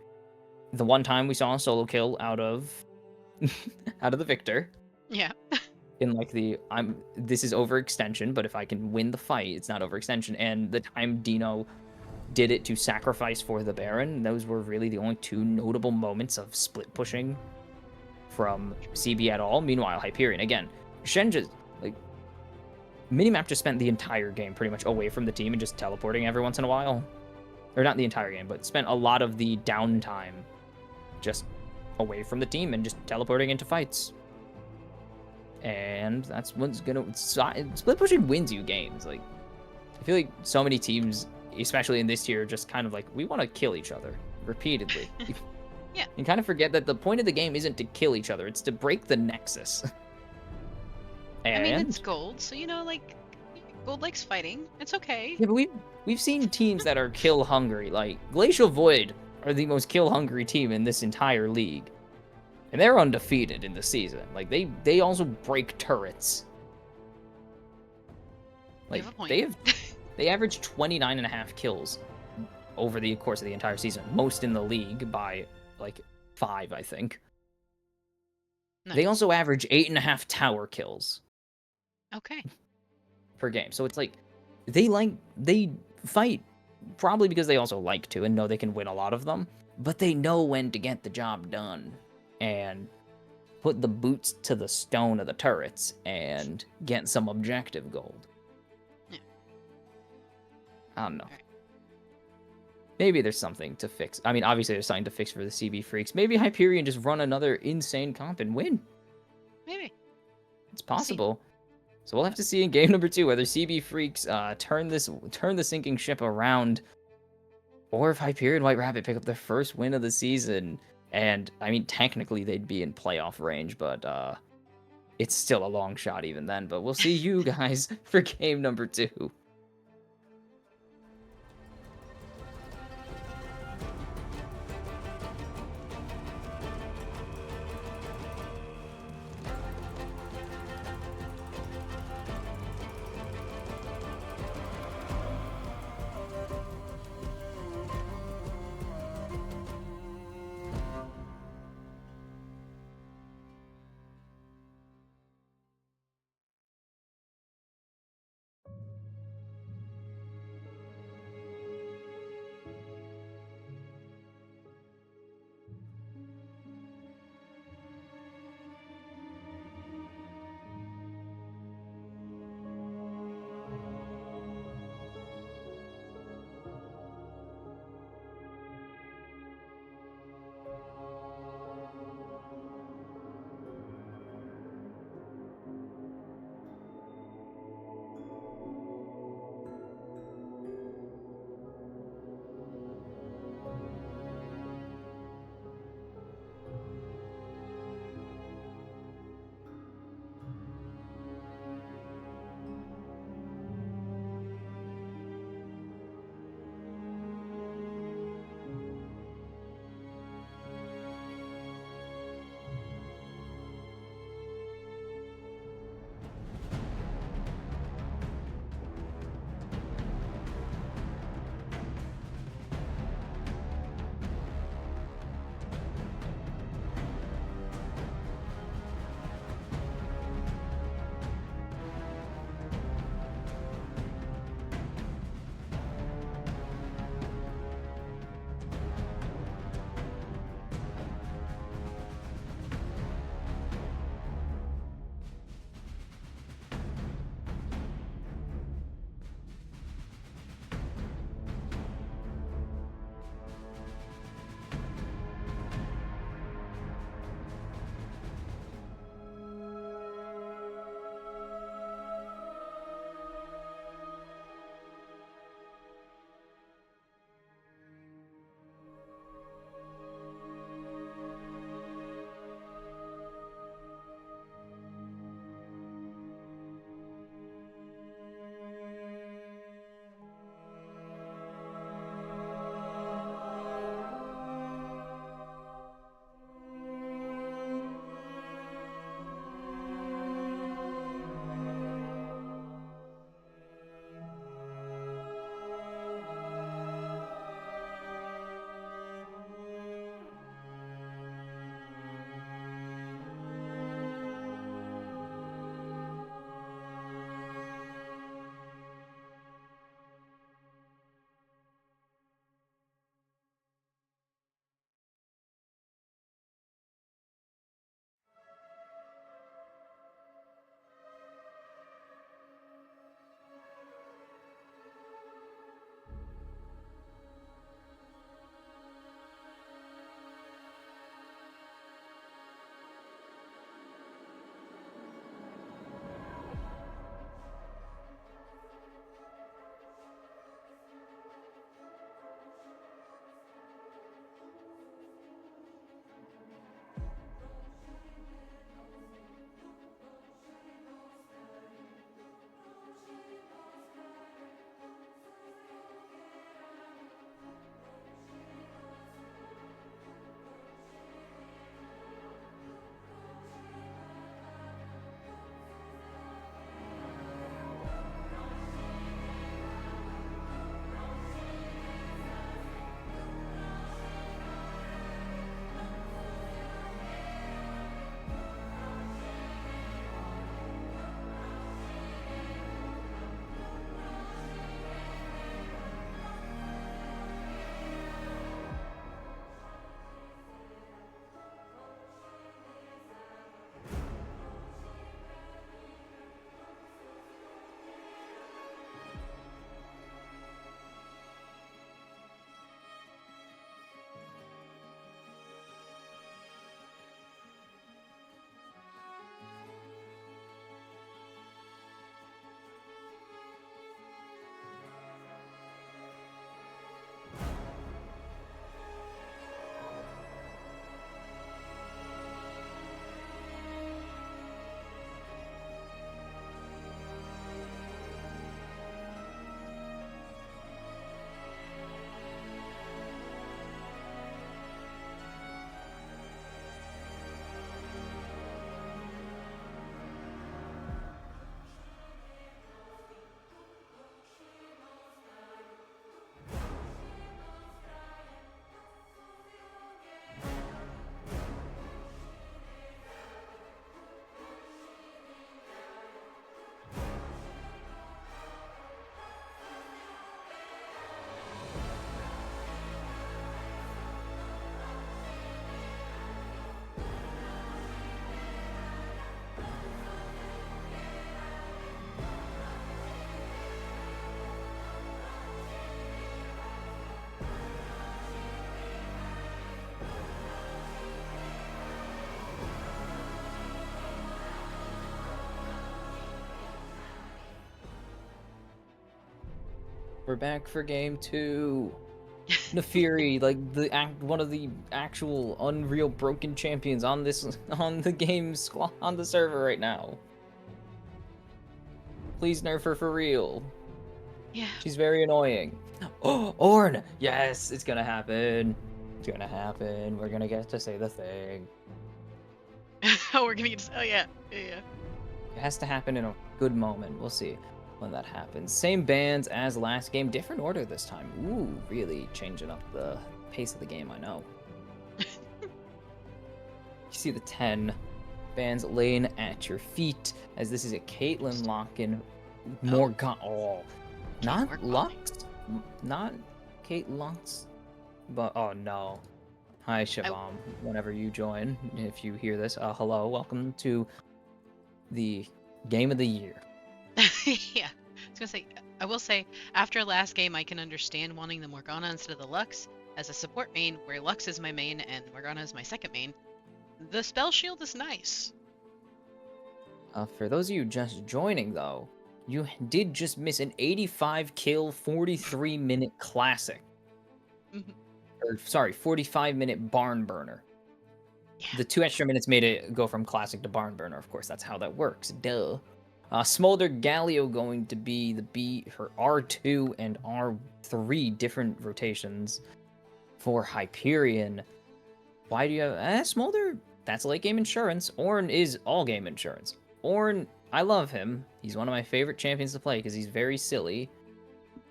the one time we saw a solo kill out of out of the Victor. Yeah. In like this is overextension, but if I can win the fight, it's not overextension. And the time Dino did it to sacrifice for the Baron, those were really the only 2 notable moments of split pushing from CB at all. Meanwhile, Hyperion, again, Shen just, like, Minimap just spent the entire game pretty much away from the team and just teleporting every once in a while. Or not the entire game, but spent a lot of the downtime just away from the team and just teleporting into fights. And that's what's gonna split pushing wins you games. Like, I feel like so many teams, especially in this tier, just kind of like, we want to kill each other repeatedly. Yeah. And kind of forget that the point of the game isn't to kill each other, it's to break the nexus. And I mean, it's gold, so like gold likes fighting. It's okay. yeah, but we've seen teams that are kill hungry. Like Glacial Void are the most kill hungry team in this entire league. And they're undefeated in the season. Like, they also break turrets. Like, You have a point. they average 29.5 kills over the course of the entire season. Most in the league by, like, 5, I think. Nice. They also average 8.5 tower kills. Okay. Per game. So it's like, they fight probably because they also like to and know they can win a lot of them. But they know when to get the job done. And put the boots to the stone of the turrets and get some objective gold. Yeah. I don't know. Right. Maybe there's something to fix. I mean, obviously there's something to fix for the CB Freaks. Maybe Hyperion just run another insane comp and win. Maybe. It's possible. So we'll have to see in game number 2 whether CB Freaks turn the sinking ship around, or if Hyperion White Rabbit pick up their first win of the season. And, I mean, technically they'd be in playoff range, but it's still a long shot even then. But we'll see you guys for game number 2. We're back for game 2. Nefiri, like one of the actual Unreal broken champions on the game squad on the server right now. Please nerf her for real. Yeah. She's very annoying. Oh, Ornn! Yes, it's gonna happen. It's gonna happen. We're gonna get to say the thing. Oh, we're gonna get. Oh yeah, yeah. It has to happen in a good moment. We'll see when that happens. Same bands as last game, different order this time. Ooh, really changing up the pace of the game, I know. You see the 10 bands laying at your feet, as this is a Caitlyn lock-in. Morgan. Oh, not Lux. Not Kate Lux. But, oh no. Hi, Shabam. Whenever you join, if you hear this, hello. Welcome to the game of the year. Yeah. I was gonna say, I will say, after last game, I can understand wanting the Morgana instead of the Lux as a support main, where Lux is my main and Morgana is my second main. The spell shield is nice. For those of you just joining, though, you did just miss an 85 kill, 43 minute classic. Or, sorry, 45 minute barn burner. Yeah. The 2 extra minutes made it go from classic to barn burner, of course. That's how that works. Duh. Smolder Galio going to be her R2 and R3 different rotations for Hyperion. Why do you have Smolder? That's late game insurance. Ornn is all game insurance. Ornn, I love him. He's one of my favorite champions to play because he's very silly.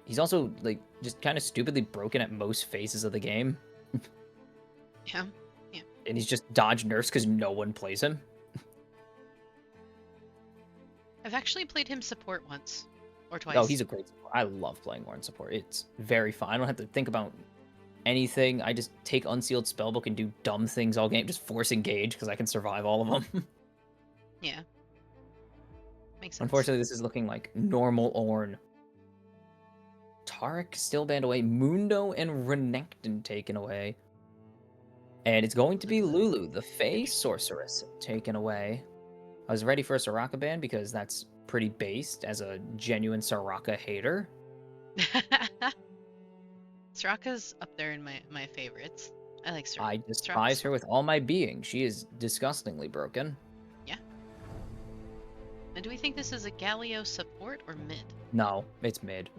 He's also like just kind of stupidly broken at most phases of the game. Yeah. Yeah. And he's just dodge nerfs because no one plays him. I've actually played him support once or twice. Oh, he's a great support. I love playing Ornn support. It's very fun. I don't have to think about anything. I just take Unsealed Spellbook and do dumb things all game. Just force engage because I can survive all of them. Yeah. Makes sense. Unfortunately, this is looking like normal Ornn. Tarek still banned away. Mundo and Renekton taken away. And it's going to be Lulu, the Fae Sorceress, taken away. I was ready for a Soraka ban because that's pretty based as a genuine Soraka hater. Soraka's up there in my favorites. I like Soraka. I despise her with all my being. She is disgustingly broken. Yeah. And do we think this is a Galio support or mid? No, it's mid.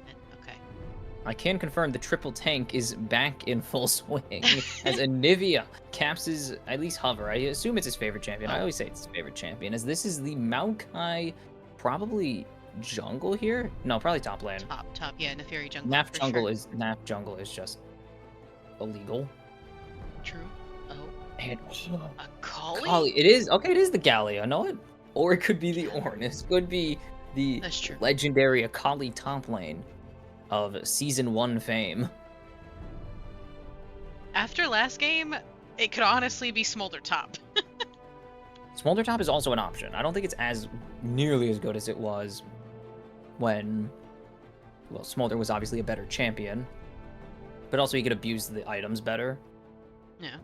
Mid, okay. I can confirm the triple tank is back in full swing as Anivia caps his at least hover. I assume it's his favorite champion. I always say it's his favorite champion, as this is the Maokai, probably jungle here. No, probably top lane. Top, yeah, Nefiri jungle. Naf jungle is just illegal. True. Oh. And a Kali? Kali. It is okay. It is the Galio. No, it or it could be the Ornn. This could be the legendary Akali top lane of Season 1 fame. After last game, it could honestly be Smolder top. Smolder top is also an option. I don't think it's as nearly as good as it was when, well, Smolder was obviously a better champion, but also he could abuse the items better. Yeah.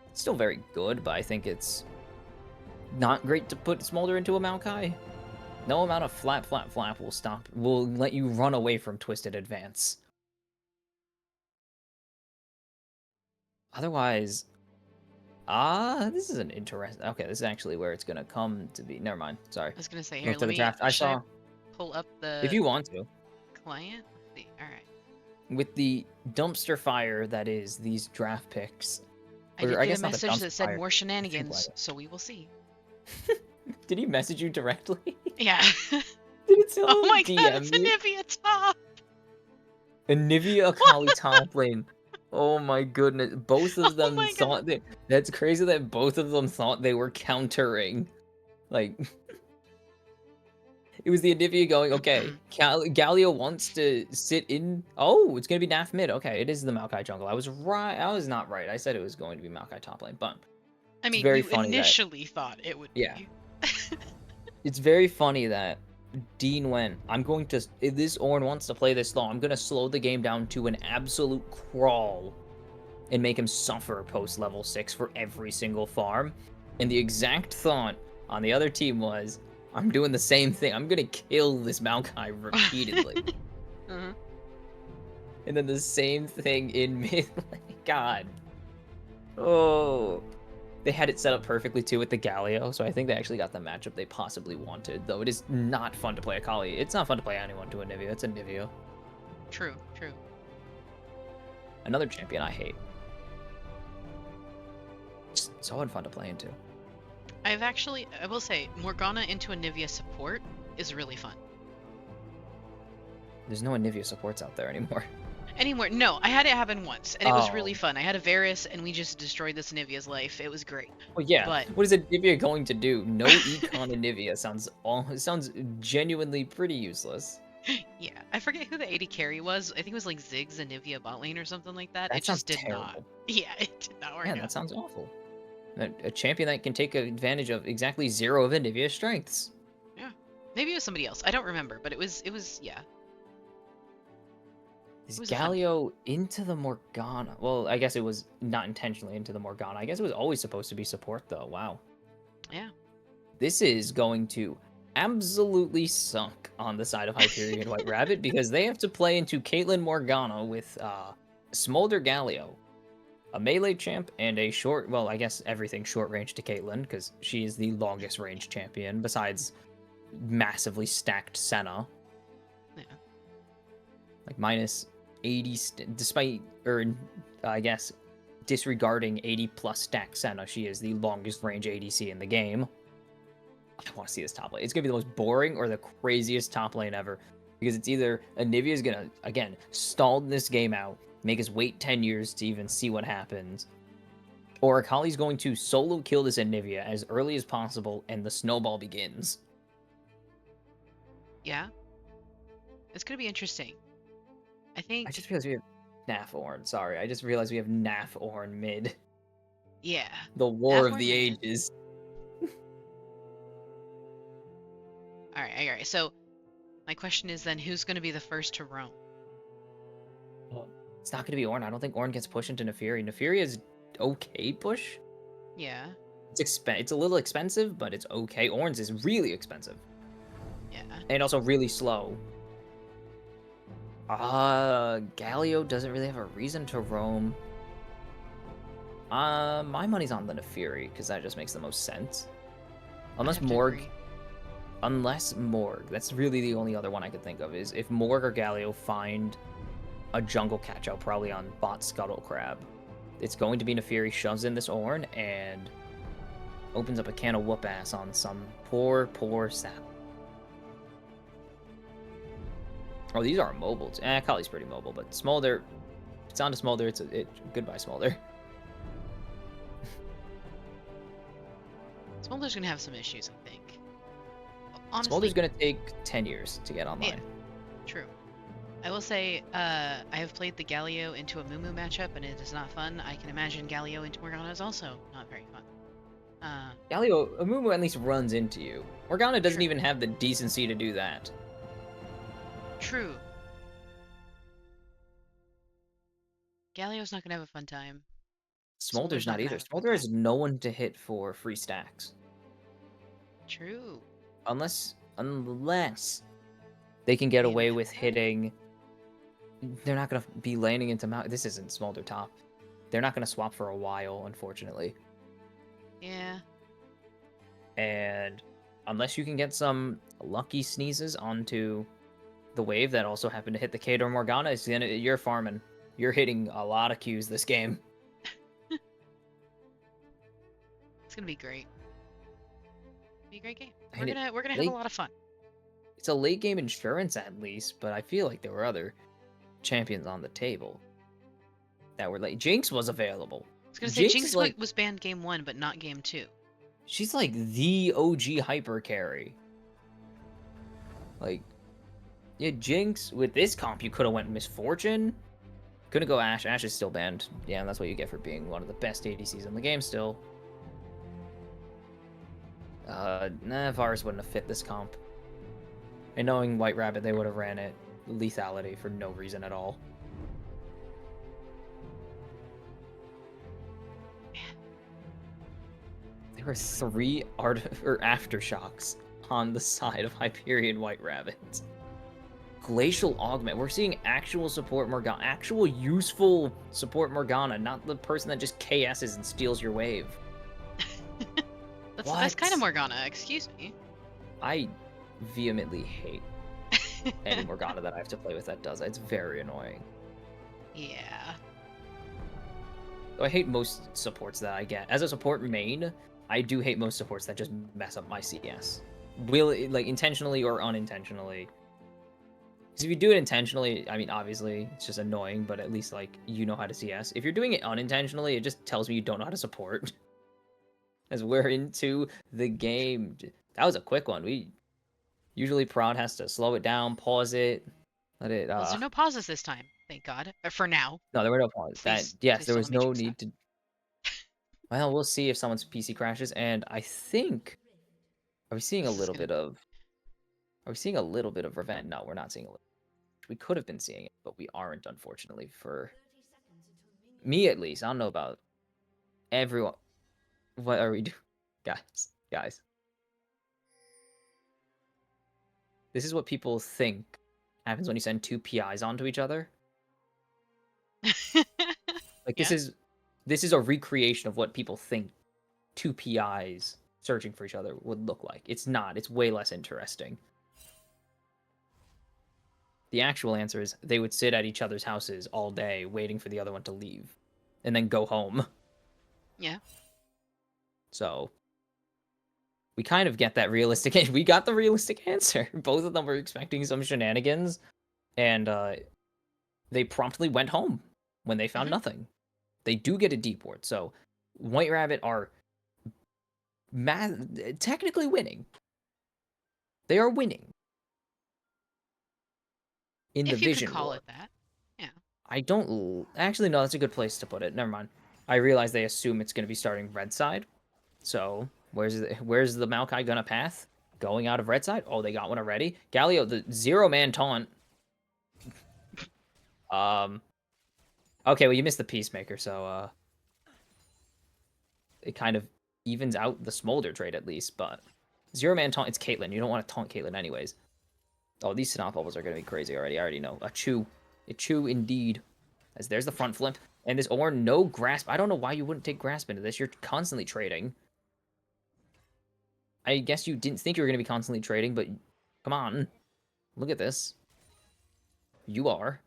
It's still very good, but I think it's not great to put Smolder into a Maokai. No amount of flap will let you run away from Twisted Advance. Otherwise, this is an interesting. Okay, this is actually where it's gonna come to be. Never mind. Sorry. I was gonna say here. Look to the draft. I saw. Pull up the. If you want to. Client. Let's see. All right. With the dumpster fire that is these draft picks. I did get a message that said more shenanigans, so we will see. Did he message you directly? Yeah. Did it tell Oh my DM god, it's Anivia top! Anivia Akali top lane. Oh my goodness. Both of them thought that's crazy that both of them thought they were countering. Like it was the Anivia going, okay, Galio wants to sit in. Oh, it's gonna be Naf mid. Okay, it is the Maokai jungle. I was right. I was not right. I said it was going to be Maokai top lane, but I mean, you initially thought it would be. It's very funny that Dean went, I'm going to, if this Ornn wants to play this slow, I'm going to slow the game down to an absolute crawl and make him suffer post level 6 for every single farm. And the exact thought on the other team was, I'm doing the same thing. I'm going to kill this Maokai repeatedly. Uh-huh. And then the same thing in mid lane. God. Oh. They had it set up perfectly too with the Galio, so I think they actually got the matchup they possibly wanted. Though it is not fun to play a Kali. It's not fun to play anyone to a Nivea. It's a Nivea. True, true. Another champion I hate. Just so unfun to play into. I will say, Morgana into a Nivea support is really fun. There's no Nivea supports out there anymore. Anymore, no, I had it happen once, and it was really Oh. fun. I had a Varus, and we just destroyed this Nivea's life. It was great. Well, yeah. But What is a Nivea going to do? No econ in Nivea sounds genuinely pretty useless. yeah, I forget who the AD carry was. I think it was like Ziggs and Nivea bot lane or something like that. It That sounds just did not. terrible. Yeah, it did not work Man, that out. sounds awful. A champion that can take advantage of exactly zero of Nivea's strengths. Yeah, maybe it was somebody else. I don't remember, but it was yeah, Is it was a fun game. Galio into the Morgana? Well, I guess it was not intentionally into the Morgana. I guess it was always supposed to be support, though. Wow. Yeah. This is going to absolutely sunk on the side of Hyperion White Rabbit because they have to play into Caitlyn Morgana with Smolder Galio, a melee champ, and a short, well, I guess everything short range to Caitlyn because she is the longest range champion besides massively stacked Senna. Yeah. Like minus 80, despite, or I guess, disregarding 80 plus stack Senna, she is the longest range ADC in the game. I want to see this top lane. It's going to be the most boring or the craziest top lane ever. Because it's either Anivia is going to, again, stall this game out, make us wait 10 years to even see what happens, or Akali's going to solo kill this Anivia as early as possible and the snowball begins. Yeah. It's gonna be interesting. I I think. just realized we have Naf Orn. Sorry, I just realized we have Naf Orn mid. Yeah. The War of Nathorn the mid. Ages. All right. All right. So my question is then, who's gonna be the first to roam? Well, it's not going to be Orn. I don't think Orn gets pushed into Neferi. Neferi is okay push. Yeah. It's a little expensive, but it's okay. Orn's is really expensive. Yeah. And also really slow. Galio doesn't really have a reason to roam. My money's on the Neferi, because that just makes the most sense. I Unless have to Morg, agree. that's really the only other one I could think of, is if Morg or Galio find a jungle catch-out, probably on bot Scuttle Crab. It's going to be Neferi shoves in this Ornn and opens up a can of whoop ass on some poor, poor sap. Oh, these are mobile. Kali's pretty mobile, but Smolder, if it's on to Smolder, goodbye, Smolder. Smolder's gonna have some issues, I think. Smolder's Honestly, gonna take 10 years to get yeah, online. true. I will say, I have played the Galio into a Mumu matchup, and it is not fun. I can imagine Galio into Morgana is also not very fun. Galio, Amumu at least runs into you. Morgana doesn't True. even have the decency to do that. True. Galio's not gonna have a fun time. Smolder's Smolder's not not gonna either. have a fun Smolder time. has no one to hit for free stacks. True. Unless they can get Maybe away have with that. hitting. They're not gonna be landing into Mount. This isn't Smolder top. They're not gonna swap for a while, unfortunately. Yeah. And unless you can get some lucky sneezes onto the wave that also happen to hit the Kato Morgana, you're farming. You're hitting a lot of Qs this game. It's gonna be great. Be a great game. I We're mean, gonna have a late, lot of fun. it's a late game insurance at least, but I feel like there were other champions on the table that were late. Jinx was available. I was gonna say Jinx is Jinx like, was banned game 1, but not game 2. she's like the OG hyper carry. Like, yeah, Jinx, with this comp, you could have went Misfortune. Couldn't go Ashe. Ashe is still banned. Yeah, that's what you get for being one of the best ADCs in the game still. Nah, Varus wouldn't have fit this comp. And knowing White Rabbit, they would have ran it lethality for no reason at all. There were 3 aftershocks on the side of Hyperion White Rabbit. Glacial Augment. We're seeing actual support Morgana, actual useful support Morgana, not the person that just KS's and steals your wave. That's kind of What? Morgana, excuse me. I vehemently hate any Morgana that I have to play with that does that. It's very annoying. Yeah. I hate most supports that I get. As a support main, I do hate most supports that just mess up my CS. Like intentionally or unintentionally. Because if you do it intentionally, I mean, obviously, it's just annoying, but at least, like, you know how to CS. If you're doing it unintentionally, it just tells me you don't know how to support. As we're into the game. That was a quick one. Usually Prod has to slow it down, pause it, let it, Well, there's no pauses this time, thank God. For now. no, there were no pauses. Yes, Please there don't was let me no jinx that. need to, well, we'll see if someone's PC crashes, and I think, are we seeing a This is little gonna. bit of, are we seeing a little bit of revenge? No, we're not seeing a little. We could have been seeing it, but we aren't, unfortunately, for me at least. I don't know about everyone. What are we doing? Guys. This is what people think happens when you send two PIs onto each other. Like Yeah. this is a recreation of what people think two PIs searching for each other would look like. It's not. It's way less interesting. The actual answer is they would sit at each other's houses all day waiting for the other one to leave and then go home. Yeah. So we kind of get that realistic. We got the realistic answer. Both of them were expecting some shenanigans, and they promptly went home when they found Hmm. nothing. They do get a deep ward, so White Rabbit are technically winning. They are winning in the If you could Vision call War. it that. Yeah. I don't actually no. That's a good place to put it. Never mind. I realize they assume it's going to be starting red side. So where's the Maokai gonna path? Going out of red side? Oh, they got one already. Galio, the 0-man taunt. Um. Okay, well you missed the Peacemaker, so it kind of evens out the Smolder trade at least. But 0-man taunt, it's Caitlyn. You don't want to taunt Caitlyn anyways. Oh, these Snot Bubbles are gonna be crazy already. I already know. A chew indeed. As there's the front flip. And this Ornn, no grasp. I don't know why you wouldn't take grasp into this. You're constantly trading. I guess you didn't think you were going to be constantly trading, but come on. Look at this. You are.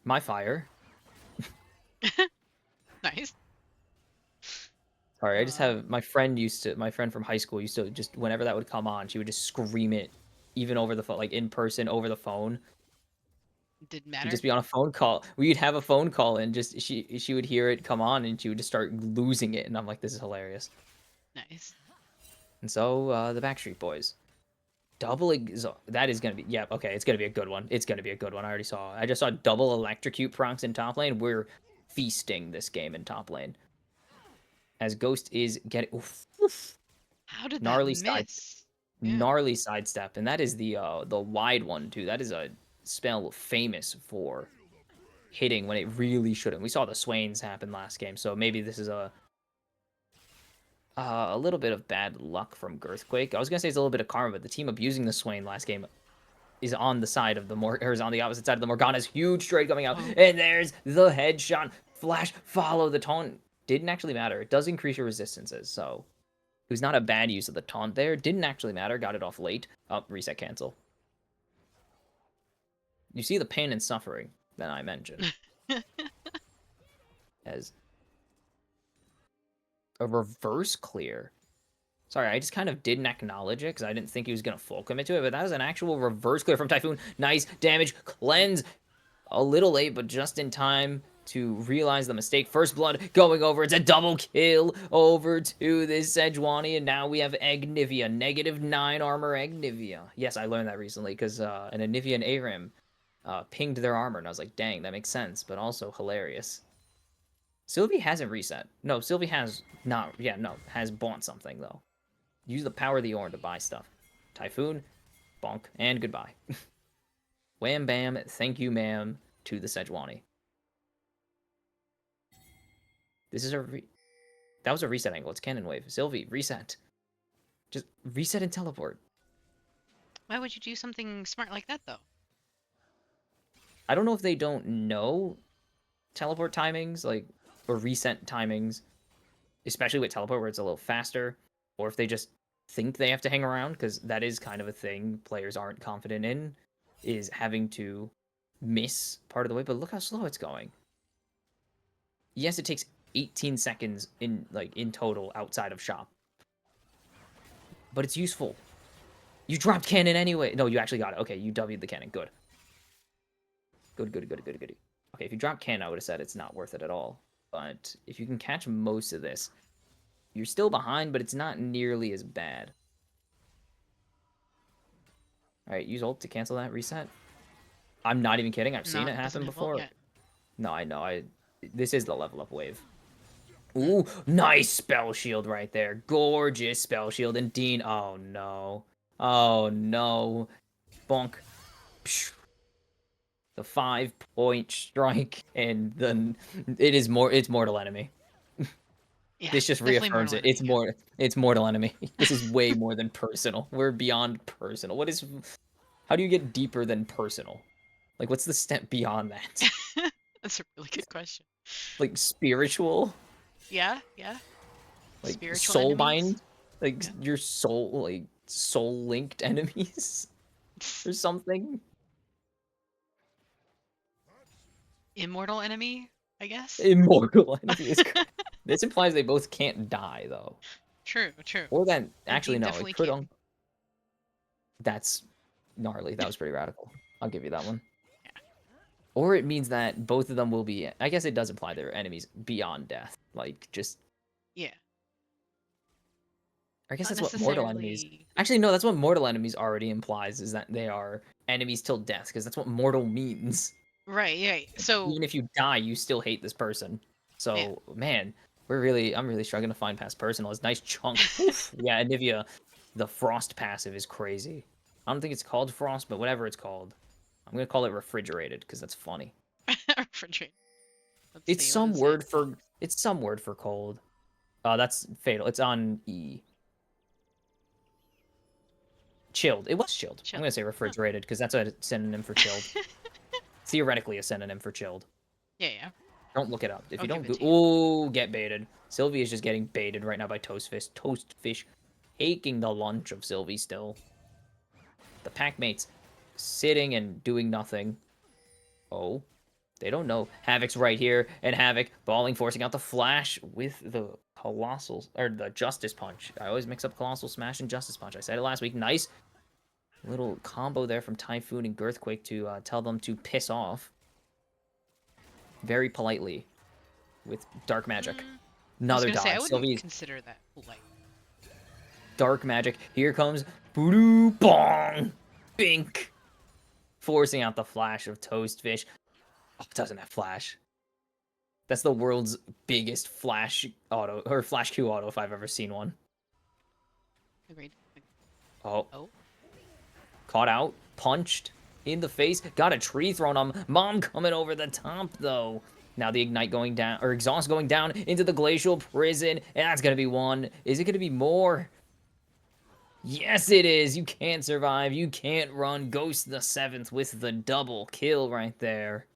My fire. Nice. Sorry, I just Uh, have my friend from high school used to just whenever that would come on, she would just scream it even over the phone, like in person over the phone. didn't She'd matter. just be on a phone call. We'd have a phone call and just she would hear it come on and she would just start losing it and I'm like, this is hilarious. Nice. And so the Backstreet Boys. That is gonna be okay, it's gonna be a good one. It's gonna be a good one. I just saw double electrocute Phreaks in top lane. We're feasting this game in top lane. As Ghost is getting oof, How did that gnarly side miss? Yeah. gnarly sidestep, and that is the wide one too. That is a spell famous for hitting when it really shouldn't. We saw the Swains happen last game, so maybe this is a little bit of bad luck from Girthquake. I was gonna say it's a little bit of karma, but the team abusing the Swain last game is on the side of the or is on the opposite side of the Morgana's huge trade coming out, Oh. and there's the headshot. Flash, follow the taunt. Didn't actually matter. It does increase your resistances, so it was not a bad use of the taunt there. Didn't actually matter. Got it off late. Up, reset, cancel. You see the pain and suffering that I mentioned as a reverse clear. Sorry, I just kind of didn't acknowledge it because I didn't think he was going to full commit to it, but that was an actual reverse clear from Typhoon. Nice damage, cleanse. A little late, but just in time to realize the mistake. First blood going over. It's a double kill over to this Sejuani, and now we have Agnivia. -9 armor Agnivia. Yes, I learned that recently because an Agnivia and Aram pinged their armor, and I was like, dang, that makes sense, but also hilarious. Sylvie hasn't reset. No, Sylvie has not. Yeah, no, has bought something, though. Use the power of the Ornn to buy stuff. Typhoon, bonk, and goodbye. Wham bam, thank you ma'am, to the Sejuani. This is that was a reset angle. It's cannon wave. Sylvie, reset. Just reset and teleport. Why would you do something smart like that though? I don't know if they don't know teleport timings, like, or reset timings, especially with teleport where it's a little faster, or if they just think they have to hang around, because that is kind of a thing players aren't confident in, is having to miss part of the way. But look how slow it's going. Yes, it takes 18 seconds in total outside of shop, but it's useful. You dropped cannon anyway. No, you actually got it. Okay, you W'd the cannon. Good. Good, good, good, good, good. Okay, if you drop cannon, I would have said it's not worth it at all. But if you can catch most of this, you're still behind, but it's not nearly as bad. All right, use ult to cancel that reset. I'm not even kidding. I've seen No, it it doesn't happen have ult before. yet. No, I know. This is the level up wave. Mm. Ooh, nice spell shield right there. Gorgeous spell shield. And Dean, oh no. Oh no. Bonk. Psh. The 5-point strike, and then it's mortal enemy. Yeah, This just definitely reaffirms mortal it. enemy. Yeah. It's mortal enemy. This is way more than personal. We're beyond personal. How do you get deeper than personal? Like, what's the step beyond that? That's a really good question. Like spiritual? Yeah, yeah. Like Spiritual soul enemies. bind? Like Yeah. your soul, like soul linked enemies or something? Immortal enemy, I guess. Immortal enemies. This implies they both can't die though. True, true. Or that And actually Dean no, it definitely could can't. on that's gnarly. That was pretty radical. I'll give you that one. Yeah. Or it means that both of them will be. I guess it does imply they're enemies beyond death. Like, just. Yeah. I guess Not that's what mortal enemies. necessarily. Actually, no, that's what mortal enemies already implies, is that they are enemies till death, because that's what mortal means. Right, right. So, Even if you die, you still hate this person. yeah. So, man, I'm really struggling to find past personal. It's nice chunk. Oof. Yeah, Anivia, the frost passive is crazy. I don't think it's called frost, but whatever it's called. I'm going to call it refrigerated, because that's funny. Refrigerate. Let's see, what is it? It's some word for cold. That's fatal. It's on E. Chilled. It was chilled. I'm Chill. gonna say Huh. refrigerated because that's a synonym for chilled. Theoretically, a synonym for chilled. Yeah, yeah. Don't look it up. If I'll you give don't it go, to you. ooh, get baited. Sylvie is just getting baited right now by Toastfish. Toastfish taking the lunch of Sylvie still. The pack mates sitting and doing nothing. Oh, they don't know. Havoc's right here, and Havoc balling, forcing out the flash with the Colossal, or the Justice Punch. I always mix up Colossal Smash and Justice Punch. I said it last week. Nice little combo there from Typhoon and Girthquake to tell them to piss off. Very politely with Dark Magic. Mm, I was Another gonna say I dodge. wouldn't Sylvie's consider that polite. Dark Magic. Here comes Voodoo Bong. Bink. Forcing out the flash of Toastfish. Oh, it doesn't have flash. That's the world's biggest flash auto, or flash Q auto if I've ever seen one. Agreed. Oh, Oh, caught out, punched in the face, got a tree thrown on him. Mom coming over the top though. Now the ignite going down, or exhaust going down into the glacial prison, and that's gonna be one. Is it gonna be more? Yes, it is. You can't survive. You can't run. Ghost the 7th with the double kill right there.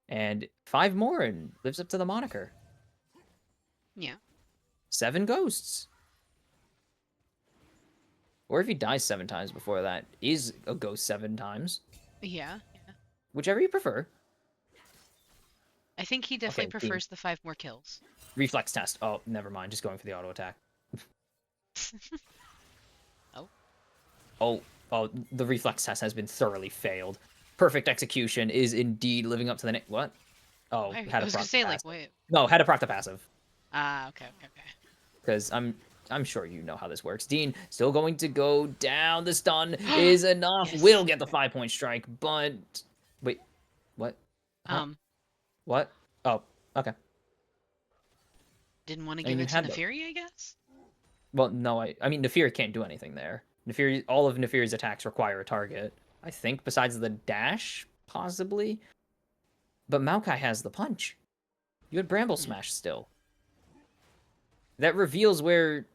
And 5 more and lives up to the moniker. yeah. 7 ghosts. Or if he dies 7 times before that, is a ghost 7 times. Yeah, yeah. Whichever you prefer. I think he definitely Okay, team. prefers the 5 more kills. Reflex test. Oh, never mind. Just going for the auto attack. Oh, Oh, oh, the reflex test has been thoroughly failed. Perfect execution is indeed living up to the what? Oh, I had to was gonna proc the say like, passive. wait. No, had to proc the passive. Ah, okay, okay, okay. Because I'm sure you know how this works. Dean still going to go down. The stun is enough. Will Yes. get the 5-point strike, but wait, what? Huh? Um, What? Oh, okay. didn't want to I mean, give you it to had the. Neferi, I guess. Well, no, I mean, Nefiri can't do anything there. Nefiri, all of Nefiri's attacks require a target. I think, besides the dash, possibly. But Maokai has the punch. You had Bramble Yeah. Smash still. That reveals where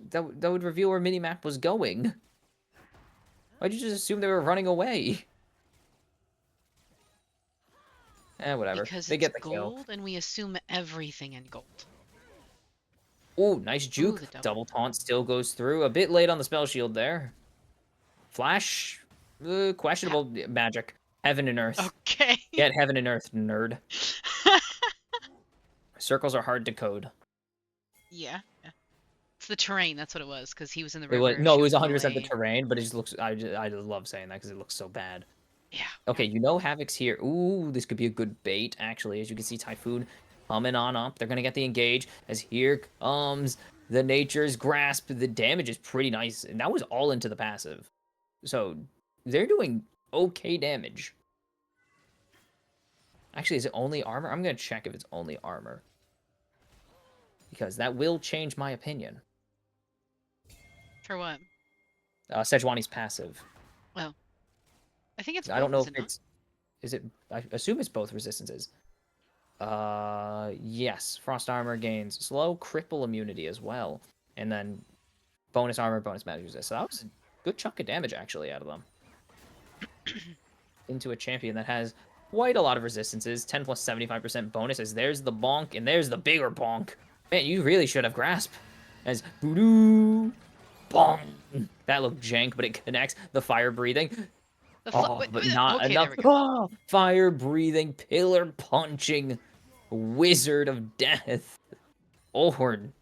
that would reveal where Minimap was going. Why'd you just assume they were running away? Whatever. Because They it's get the kill. gold and we assume everything in gold. Ooh, nice Ooh, juke. the double. Double taunt still goes through. A bit late on the spell shield there. Flash. Ha- Questionable magic. Heaven and earth. okay. Get heaven and earth, nerd. Circles are hard to code. Yeah. Yeah. It's the terrain. That's what it was. Because he was in the It was river. no, She it was was in 100% the melee. terrain, but it just looks. I just love saying that because it looks so bad. Yeah. Yeah. Okay, you know Havoc's here. Ooh, this could be a good bait actually. As you can see, Typhoon coming on up. They're gonna get the engage as here comes the Nature's Grasp. The damage is pretty nice, and that was all into the passive. So they're doing okay damage. Actually, is it only armor? I'm gonna check if it's only armor because that will change my opinion. For what? Sejuani's passive. Well, I think it's I don't both, know is if it not? it's. Is it? I assume it's both resistances. Yes. Frost armor gains slow cripple immunity as well, and then bonus armor, bonus magic resist. So that was a good chunk of damage actually out of them into a champion that has quite a lot of resistances. 10 plus 75% bonuses. There's the bonk, and there's the bigger bonk. Man, you really should have grasp. As voodoo bonk. That looked jank, but it connects. The fire breathing. The Oh, wait, but not okay, there enough. we go. Oh, fire breathing, pillar punching, wizard of death. Orn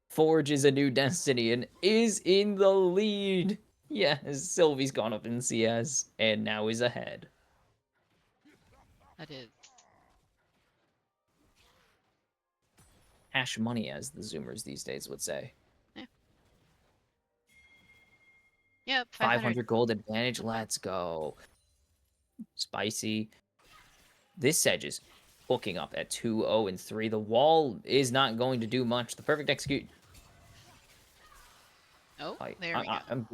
forges a new destiny and is in the lead. Yes, Sylvie's gone up in CS and now is ahead. That is. Cash money, as the Zoomers these days would say. Yeah. Yep, 500. 500 gold advantage. Let's go. Spicy. This Sedge is hooking up at 2-0 and 3. The wall is not going to do much. The perfect execute. Oh, I, there we I, go.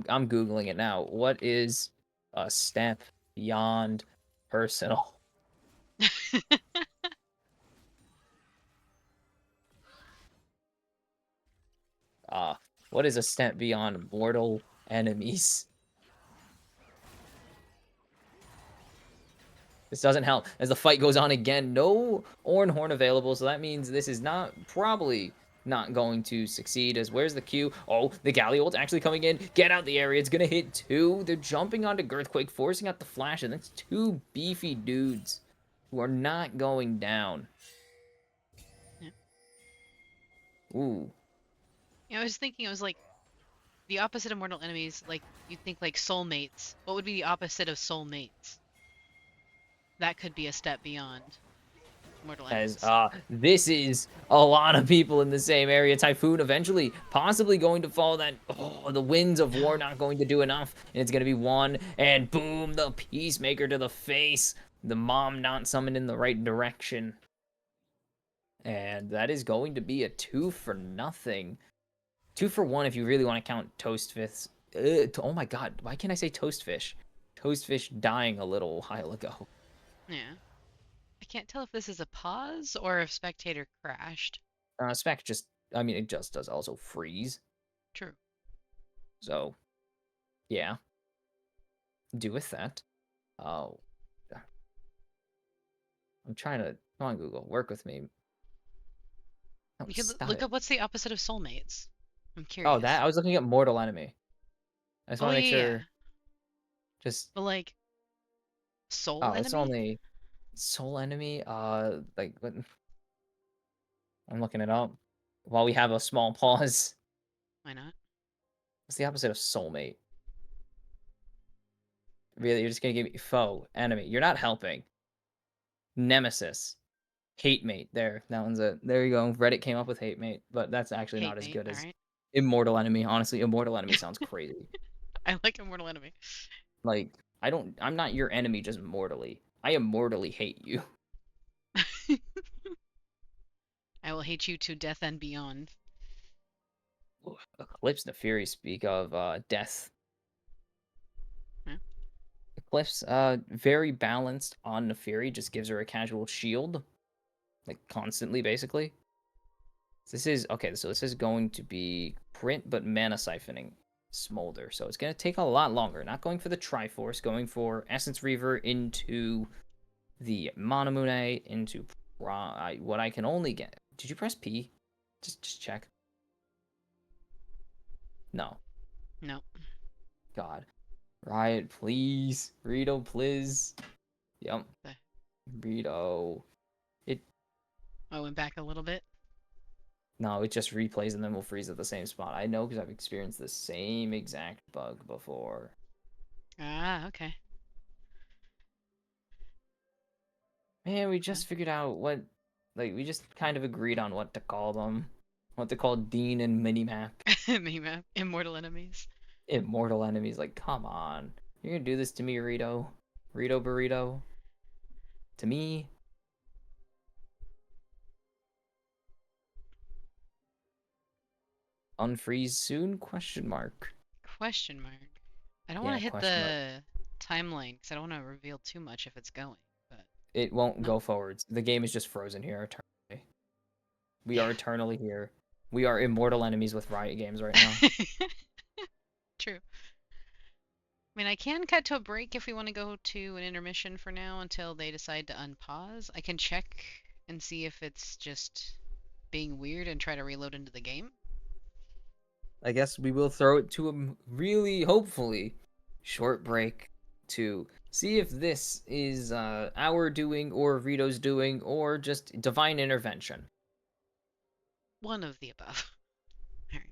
I'm googling it now. What is a step beyond personal? Uh, what is a step beyond mortal enemies? This doesn't help. As the fight goes on again, no Ornhorn available, so that means this is probably not going to succeed. As where's the Q? Oh, the Galliolt's actually coming in. Get out the area. It's going to hit two. They're jumping onto Girthquake, forcing out the flash, and that's two beefy dudes who are not going down. Yeah. Ooh. I was thinking, I was like, the opposite of mortal enemies, like, you'd think like soulmates. What would be the opposite of soulmates? That could be a step beyond mortal As enemies. this is a lot of people in the same area. Typhoon eventually possibly going to fall. That the winds of war No. not going to do enough, and it's going to be one, and boom, the peacemaker to the face. The mom not summoned in the right direction, and that is going to be a 2-for-0. 2-for-1 if you really want to count Toastfish. Oh my god, why can't I say Toastfish? Toastfish dying a little while ago. Yeah. I can't tell if this is a pause or if spectator crashed. Spec just, I mean, it just does also freeze. True. So, yeah, do with that. Oh, I'm trying to, come on, Google, work with me. No, You could stop look it. up what's the opposite of soulmates. I'm Oh, that, curious. I was looking at Mortal Enemy. I just Oh want to make yeah, yeah. sure, just, But like soul oh, it's enemy? only Soul Enemy. Like, what? I'm looking it up while we have a small pause. Why not? What's the opposite of soulmate? Really, you're just gonna give me foe, enemy. You're not helping. Nemesis. Hate mate. That one's a there you go. Reddit came up with hate mate, but that's actually Hate not as mate. good All as right. immortal enemy. Honestly, immortal enemy sounds crazy. I like immortal enemy. Like I'm not your enemy just mortally. I immortally hate you. I will hate you to death and beyond. Eclipse and Fury speak of death. Yeah. Eclipse very balanced on Neferi, just gives her a casual shield. Like constantly basically. This is okay, so this is going to be print but mana siphoning. Smolder. So it's going to take a lot longer. Not going for the Triforce, going for Essence Reaver into the Monomune, into what I can only get. Did you press P? Just check. No. No. God. Riot, please. Rito, please. Yep. Okay. Rito. It I went back a little bit. No, it just replays and then will freeze at the same spot. I know because I've experienced the same exact bug before. Ah, okay. Man, we just figured out what, like, we just kind of agreed on what to call them. What to call Dean and Minimap. Minimap. Immortal enemies. Immortal enemies. Like, come on. You're gonna do this to me, Rito? Rito Burrito? To me? Unfreeze soon? Question mark. Question mark. I don't want Yeah, to hit question mark. the timeline because I don't want to reveal too much if it's going. But It won't no. go forwards. The game is just frozen here eternally. We Yeah. are eternally here. We are immortal enemies with Riot Games right now. True. I mean, I can cut to a break if we want to go to an intermission for now until they decide to unpause. I can check and see if it's just being weird and try to reload into the game. I guess we will throw it to a really, hopefully, short break to see if this is our doing or Rito's doing or just divine intervention. One of the above. All right.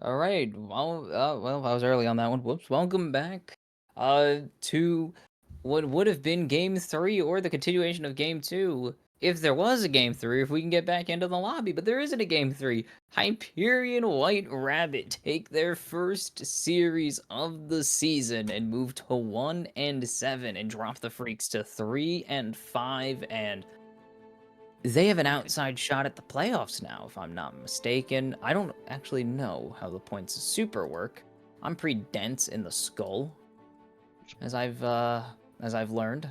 All right. Well, I was early on that one. Whoops. Welcome back. To what would have been game 3 or the continuation of game 2 if there was a game 3, if we can get back into the lobby, but there isn't a game 3. Hyperion White Rabbit take their first series of the season and move to 1-7 and drop the Phreaks to 3-5, and they have an Okay. outside shot at the playoffs now, if I'm not mistaken. I don't actually know how the points of super work. I'm pretty dense in the skull, as I've learned.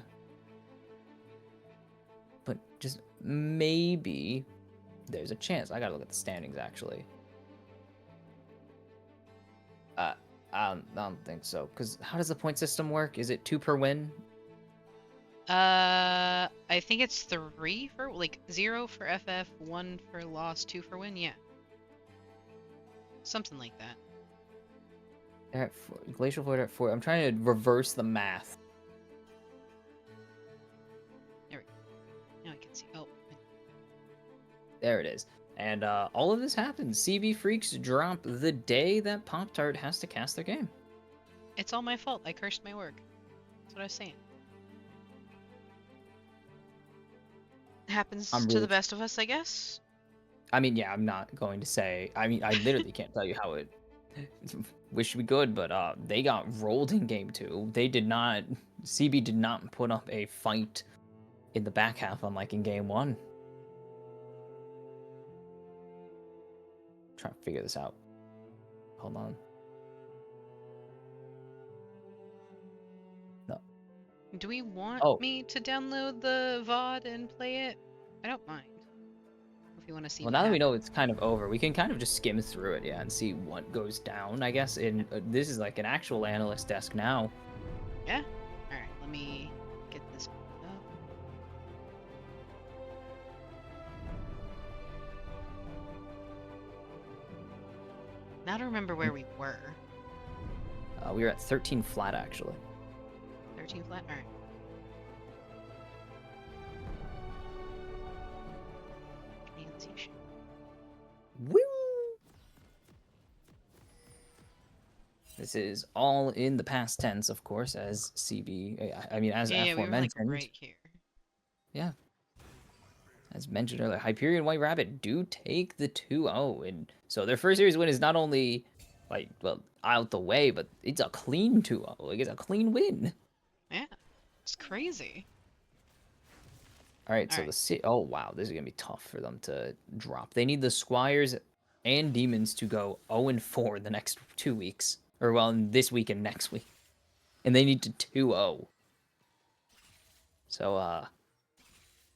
But just maybe there's a chance. I gotta look at the standings actually. Uh, I don't think so. Cause how does the point system work? Is it 2 per win? I think it's 3 for like 0 for FF, 1 for loss, 2 for win. Yeah, something like that. They're at 4, Glacial Void at 4. I'm trying to reverse the math. There we go. Now I can see. Oh, There it is. And all of this happens. CB Phreaks drop the day that Pop-Tart has to cast their game. it's all my fault. I cursed my work. That's what I was saying. Happens I'm to the really. best of us, I guess. I mean, yeah, I'm not going to say. I mean, I literally can't tell you how it. Wish we could, but they got rolled in game 2. They did not. CB did not put up a fight in the back half, unlike in game 1. Trying to figure this out. Hold on. No. Do we want Oh, me to download the VOD and play it? I don't mind. If you want to see well, what now that we happened. know it's kind of over, we can kind of just skim through it, yeah, and see what goes down. I guess in this is like an actual analyst desk now. Yeah? Alright, let me get this up. Now to remember where we were. We were at 13 flat actually. 13 flat? Alright. Transition. Woo! This is all in the past tense, of course, as CB. I mean, as Yeah, we were like aforementioned. right here. Yeah, as mentioned earlier, Hyperion White Rabbit do take the 2-0, and so their first series win is not only like well out the way, but it's a clean 2-0. Like it's a clean win. Yeah. It's crazy. All right, so Alright. the oh wow, this is gonna be tough for them to drop. They need the Squires and Demons to go 0-4 the next 2 weeks, or well, this week and next week, and they need to 2-0. So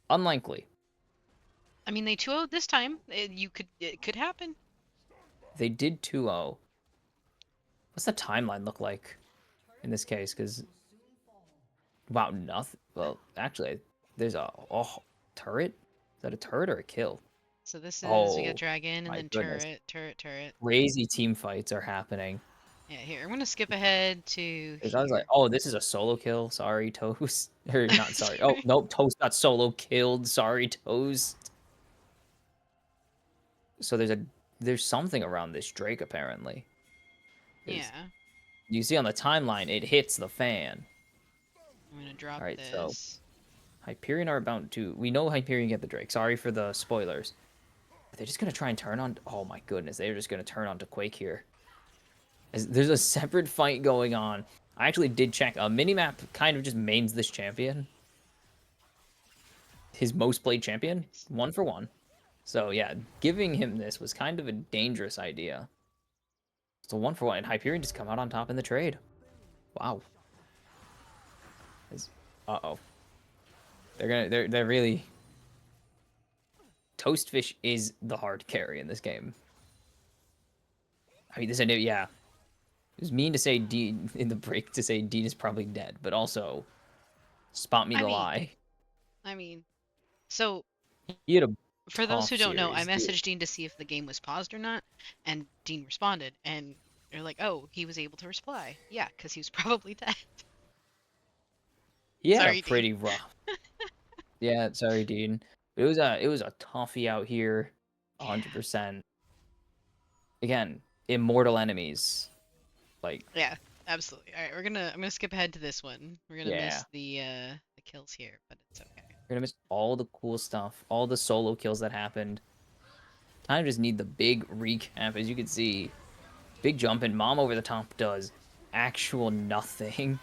unlikely. I mean, they 2-0 this time. It could happen. They did 2-0. What's the timeline look like in this case? Because wow, nothing. Well, actually, there's a turret. Is that a turret or a kill? So this is, we got Oh dragon and my then goodness, turret, turret, turret. crazy team fights are happening. Yeah, here. I'm gonna skip ahead to Because I was like, here. oh, this is a solo kill. Sorry, Toast. Or not sorry. Oh, Sorry. nope, Toast got solo killed. Sorry, Toast. So there's something around this Drake apparently. Because Yeah. you see on the timeline, it hits the fan. I'm gonna drop All right, so this. Hyperion are about to. We know Hyperion get the Drake. Sorry for the spoilers. Are they just gonna try and turn on? Oh my goodness, they're just gonna turn on to Quake here. There's a separate fight going on. I actually did check. A minimap kind of just mains this champion. His most played champion, Nice. 1-for-1. So yeah, giving him this was kind of a dangerous idea. So 1-for-1, and Hyperion just come out on top in the trade. Wow. Uh-oh. They're really. Toastfish is the hard carry in this game. I mean, this idea, yeah. It was mean to say Dean in the break to say Dean is probably dead, but also spot me I the mean, lie. I mean, so He had a for those tough who don't know, I series. messaged Dean to see if the game was paused or not, and Dean responded, and they're like, "Oh, he was able to reply. Yeah, because he was probably dead." He had a Sorry, Dean. pretty rough. Yeah, sorry, Dean. It was a toughie out here, Yeah. 100%. Again, immortal enemies. Like, Yeah, absolutely. All right, I'm gonna skip ahead to this one. We're gonna yeah. miss the kills here, but it's okay. You're gonna miss all the cool stuff, all the solo kills that happened. Kind of just need the big recap. As you can see, big jump and Mom over the top does actual nothing.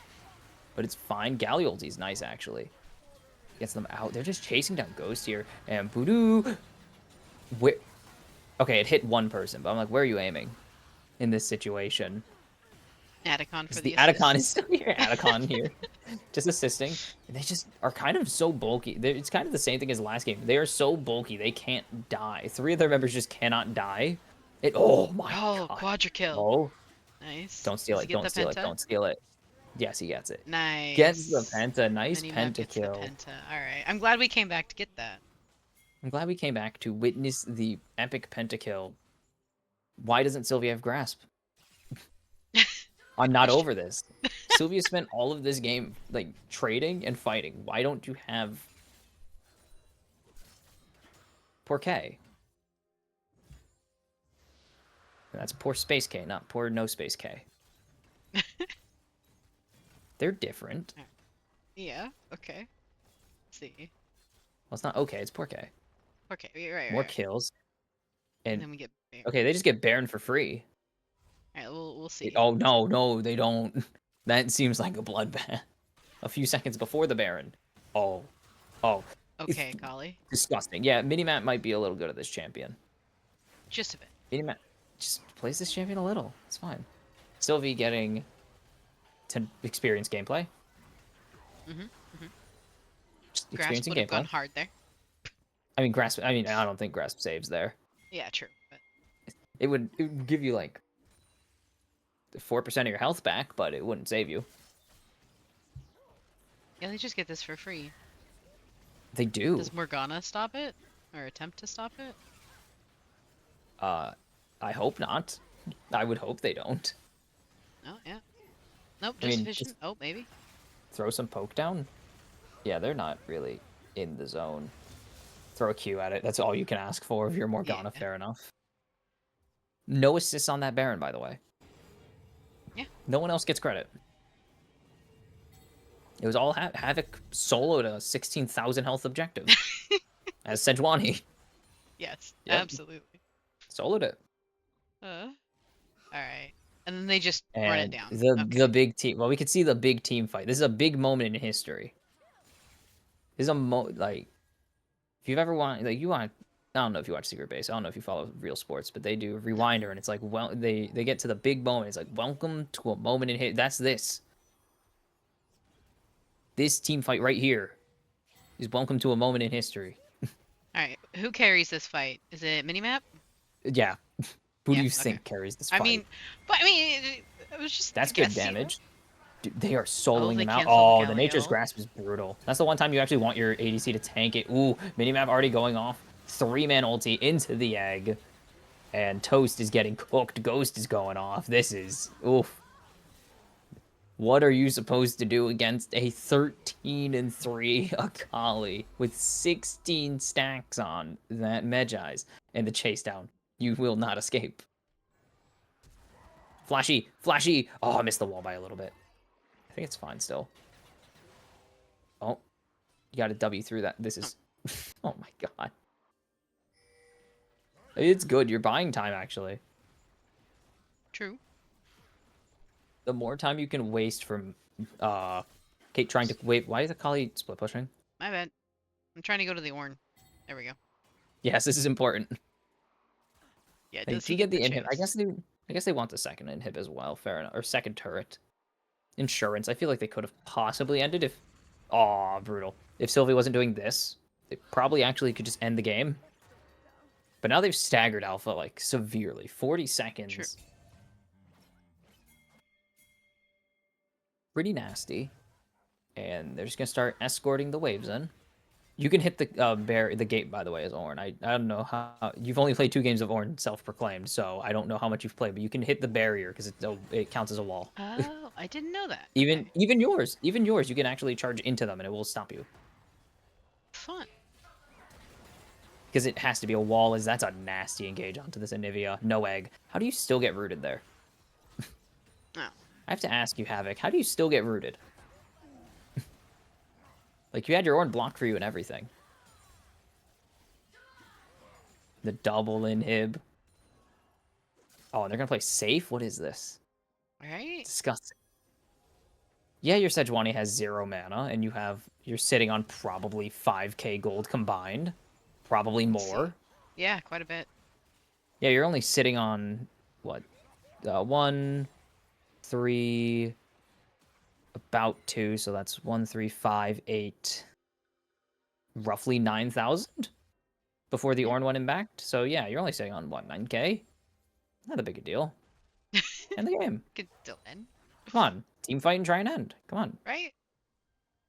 But it's fine. Galley ulti's nice, actually. Gets them out. They're just chasing down Ghost here. And Voodoo... Where... Okay, it hit one person, but I'm like, where are you aiming in this situation? Atacon for Because the the Atacon assist. is still here. Atacon here. Just assisting. And they just are kind of so bulky. It's kind of the same thing as last game. They are so bulky, they can't die. 3 of their members just cannot die. Oh my Oh, god. quadra kill. Oh, Nice. don't steal Does he it. get Don't the steal it. penta? Don't steal it. Yes, he gets it. Gets the Nice. penta. Nice Minimap penta gets the kill. penta. All right. I'm glad we came back to get that. I'm glad we came back to witness the epic pentakill. Why doesn't Sylvia have grasp? I'm Good not question. over this. Sylvia spent all of this game like trading and fighting. Why don't you have poor K? That's poor Space K, not poor no Space K. They're different. Yeah. Okay. Let's see. Well, it's not okay. It's poor K. Okay. More Right. kills, And and then we get okay, they just get Baron for free. All right. We'll see. Oh no, no, they don't. That seems like a bloodbath. A few seconds before the Baron. Oh, oh, it's Okay, Kali. disgusting. Yeah, Minimap might be a little good at this champion. Just a bit. Minimap just plays this champion a little. It's fine. Sylvie getting to experience gameplay. Mhm. Mhm. Just Grasp experiencing would have gone gameplay. hard there. I mean, grasp. I mean, I don't think grasp saves there. Yeah. True. But It would give you like 4% of your health back, but it wouldn't save you. yeah, they just get this for free. They do. Does Morgana stop it or attempt to stop it? Uh, I hope not. I would hope they don't. Oh yeah. Nope. I Just mean, vision. just Oh maybe. throw some poke down. Yeah, they're not really in the zone. Throw a Q at it. That's all you can ask for if you're Yeah. Morgana. Fair enough. No assists on that Baron, by the way. Yeah. No one else gets credit. It was all Havoc soloed a 16,000 health objective as Sejuani. Yes. Yep, Absolutely. soloed it. All right. And then they just run it And down. the Okay. big team. Well, we could see the big team fight. This is a big moment in history. This is a like if you've ever want you want. I don't know if you watch Secret Base. I don't know if you follow real sports, but they do No. Rewinder, and it's like they get to the big moment. It's like welcome to a moment in hit. That's this team fight right here is welcome to a moment in history. All right. Who carries this fight? Is it Minimap? Yeah, who do Yeah. you Okay. think carries this I fight? mean, but I mean, it was just That's a good guess here. damage. Dude, they are Oh, soloing they them out. canceled Oh, the Nature's Galio. Grasp is brutal. That's the one time you actually want your ADC to tank it. Ooh, minimap already going off. 3-man ulti into the egg. And Toast is getting cooked. Ghost is going off. This is... Oof. What are you supposed to do against a 13-3 Akali with 16 stacks on that Medjai's and the chase down? You will not escape. Flashy, flashy. Oh, I missed the wall by a little bit. I think it's fine still. Oh, you got to W through that. This Oh, is... Oh my god. It's good. You're buying time, actually. true. The more time you can waste from... Kate trying to... Wait, why is Akali split pushing? My bad. I'm trying to go to the Orn. There we go. Yes, this is important. Yeah, it Like, does if you heat get the the inhib... chase. I guess they want the second inhib as well. Fair enough. Or second turret. Insurance. I feel like they could have possibly ended if... Aw, brutal. If Sylvie wasn't doing this, they probably actually could just end the game. But now they've staggered Alpha, like, severely. 40 True. seconds. Pretty nasty. And they're just going to start escorting the waves in. You can hit the the gate, by the way, as Ornn. I don't know how... You've only played 2 games of Ornn, self-proclaimed, so I don't know how much you've played, but you can hit the barrier, because it counts as a wall. Oh, I didn't know that. Even Okay. even yours, even yours, you can actually charge into them, and it will stop you. Fun. Because it has to be a wall, as that's a nasty engage onto this Anivia. No egg. How do you still get rooted there? Oh. I have to ask you, Havoc, how do you still get rooted? Like, you had your Ornn blocked for you and everything. The double inhib. Oh, and they're gonna play safe? What is this? Right? Disgusting. Yeah, your Sejuani has 0 mana, and you're sitting on probably 5k gold combined. Probably Let's see. more. Yeah, quite a bit. Yeah, you're only sitting on, what? 1, 3, about 2, so that's 1, 3, 5, 8, roughly 9,000 before the Yeah. Ornn went in backed. So yeah, you're only sitting on, what, 9k? Not a big a deal. End the game. Could still end. Come on. Team fight and try and end. Come on. Right?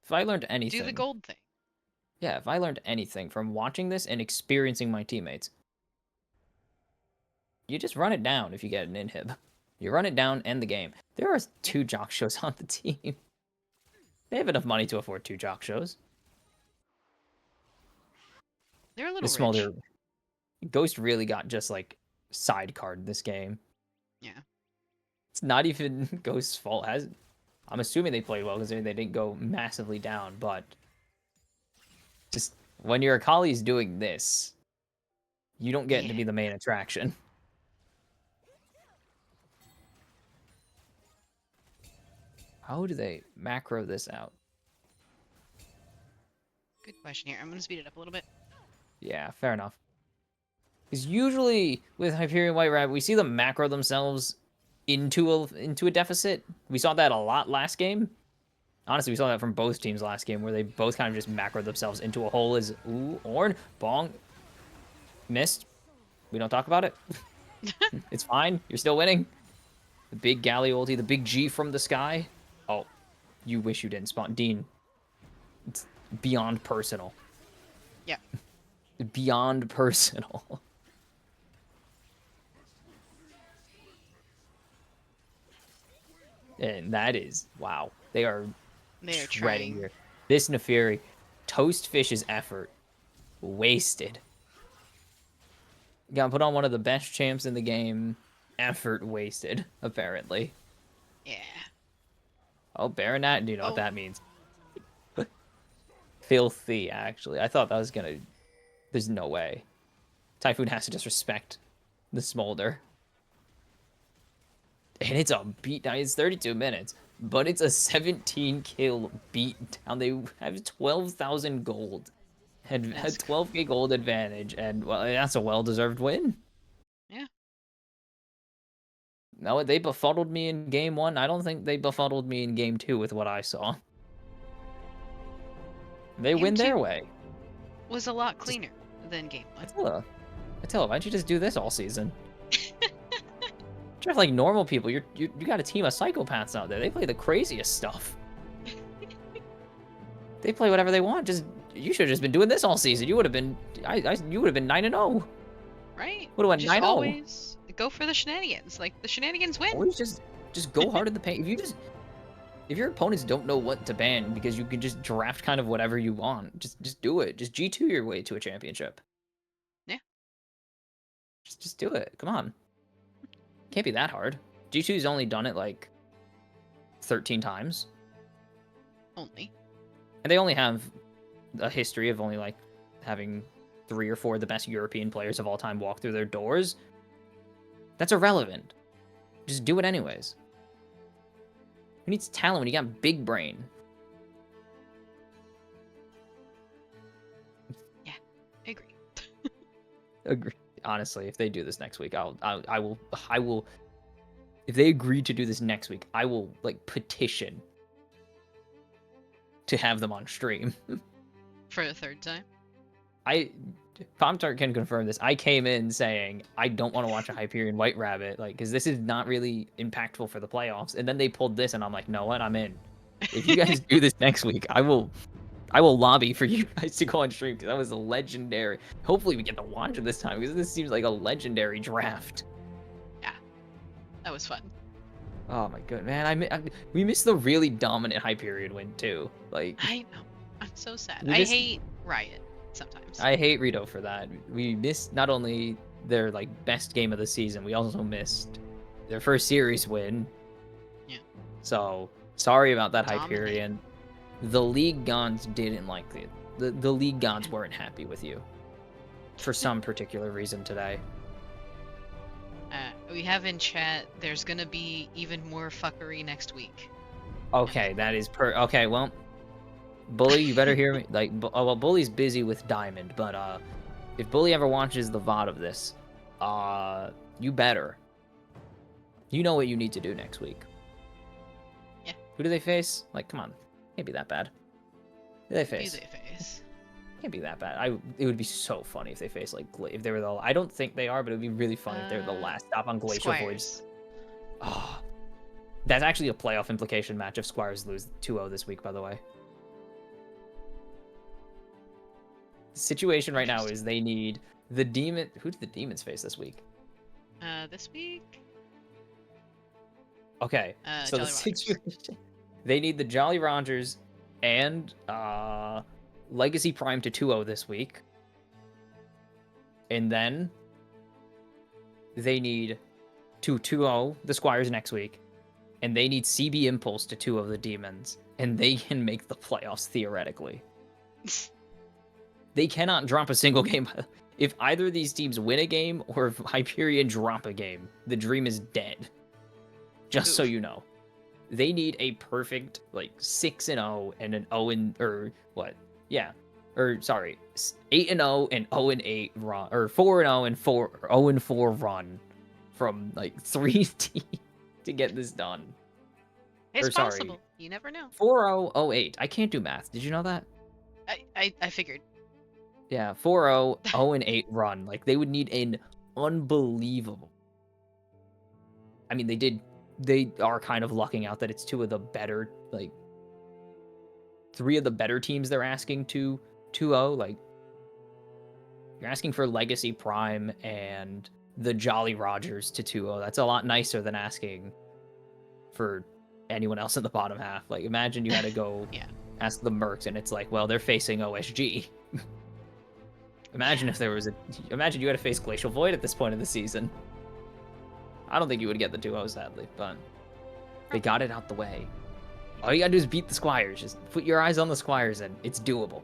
If I learned Do the anything, gold thing. yeah, if I learned anything from watching this and experiencing my teammates, you just run it down if you get an inhib. You run it down, end the game. There are 2 jock shows on the team. They have enough money to afford 2 jock shows. They're a The little rich. Smolder Ghost really got just like sidecard this game. Yeah. It's not even Ghost's fault. I'm assuming they played well because they didn't go massively down, but just when your Akali's doing this, you don't get Yeah. to be the main attraction. How do they macro this out? Good question here. I'm gonna speed it up a little bit. Yeah, fair enough. Because usually with Hyperion White Rabbit, we see them macro themselves into a deficit. We saw that a lot last game. Honestly, we saw that from both teams last game, where they both kind of just macroed themselves into a hole. Ooh, Ornn, Bong, missed. We don't talk about it. It's fine. You're still winning. The big Galley ulti, the big G from the sky. Oh, you wish you didn't spawn. Dean, it's beyond personal. Yeah. Beyond personal. And that is, wow. They are They're shredding trying. here. This Neferi, Toastfish's effort, wasted. Got put on one of the best champs in the game. Effort wasted, apparently. Yeah. Oh, Baronat? Do you know what Oh. that means? Filthy, actually. I thought that was gonna... There's no way. Typhoon has to just respect the Smolder. And it's a beatdown. It's 32 minutes, but it's a 17 kill beatdown. They have 12,000 gold and had That's 12k gold advantage, and well, that's a well-deserved win. yeah. No, they befuddled me in game 1. I don't think they befuddled me in game 2 with what I saw. They Game win their 2 way. was a lot cleaner than game 1. Attila, why don't you just do this all season? Just like normal people, you got a team of psychopaths out there. They play the craziest stuff. They play whatever they want. You should have just been doing this all season. You would have been you would have been 9-0. Right? Would have went Just 9-0. always go for the shenanigans. Like the shenanigans win. Always just go hard in the paint. If your opponents don't know what to ban because you can just draft kind of whatever you want, just do it. Just G2 your way to a championship. Yeah. Just do it. Come on. Can't be that hard. G2's only done it like 13 times. Only. And they only have a history of only like having 3 or 4 of the best European players of all time walk through their doors. That's irrelevant. Just do it anyways. Who needs talent when you got big brain? Yeah, I agree. Agree. Honestly, if they do this next week, I will. If they agree to do this next week, I will like petition to have them on stream. For the third time. Pop-Tart can confirm this. I came in saying I don't want to watch a Hyperion White Rabbit, like, because this is not really impactful for the playoffs. And then they pulled this, and I'm like, no, what? I'm in. If you guys do this next week, I will lobby for you guys to go on stream because that was a legendary. Hopefully, we get to watch it this time because this seems like a legendary draft. Yeah, that was fun. Oh my god, man! We missed the really dominant Hyperion win too. Like I know. I'm so sad. We I just- hate Riot. sometimes. I hate Rito for that. We missed not only their like best game of the season, we also missed their first series win. Yeah. So sorry about that, Dominate. Hyperion. The League Gods didn't like it. The League Gods weren't happy with you for some particular reason today. We have in chat, there's gonna be even more fuckery next week. Okay, that is okay, well, Bully, you better hear me. Like, oh, well, Bully's busy with Diamond, but if Bully ever watches the VOD of this, you better. You know what you need to do next week. Yeah. Who do they face? Like, come on, can't be that bad. Who do they Who do face? they face? Can't be that bad. It would be so funny if they face like if they were the. I don't think they are, but it would be really funny if they were the last stop on Glacial Voids. Squires. Oh, that's actually a playoff implication match if Squires lose 2-0 this week. By the way, the situation right now is they need the demon. Who do the demons face this week? This week. Okay, so Jolly the Rogers. situation. They need the Jolly Rogers and Legacy Prime to 2-0 this week. And then they need to 2-0 the Squires next week. And they need CB Impulse to 2-0 the Demons. And they can make the playoffs theoretically. They cannot drop a single game. If either of these teams win a game or if Hyperion drop a game, the dream is dead. Just so you know. They need a perfect like 6-0 and an 0 or what? Yeah. Or sorry, 8-0 and 0-8 run, or 4-0 and 0-4 run from like 3 teams to get this done. It's or sorry, possible. You never know. 4-0-0-8. I can't do math. Did you know that? I figured. Yeah, 4-0, 0-8 run. Like they would need an unbelievable. I mean, they are kind of lucking out that it's two of the better, like, three of the better teams they're asking to 2-0. Like, you're asking for Legacy Prime and the Jolly Rogers to 2-0. That's a lot nicer than asking for anyone else in the bottom half. Like, imagine you had to go ask the Mercs, and it's like, well, they're facing OSG. Imagine if there was imagine you had to face Glacial Void at this point in the season. I don't think you would get the 2-0, sadly, but they got it out the way. All you gotta do is beat the Squires. Just put your eyes on the Squires, and it's doable.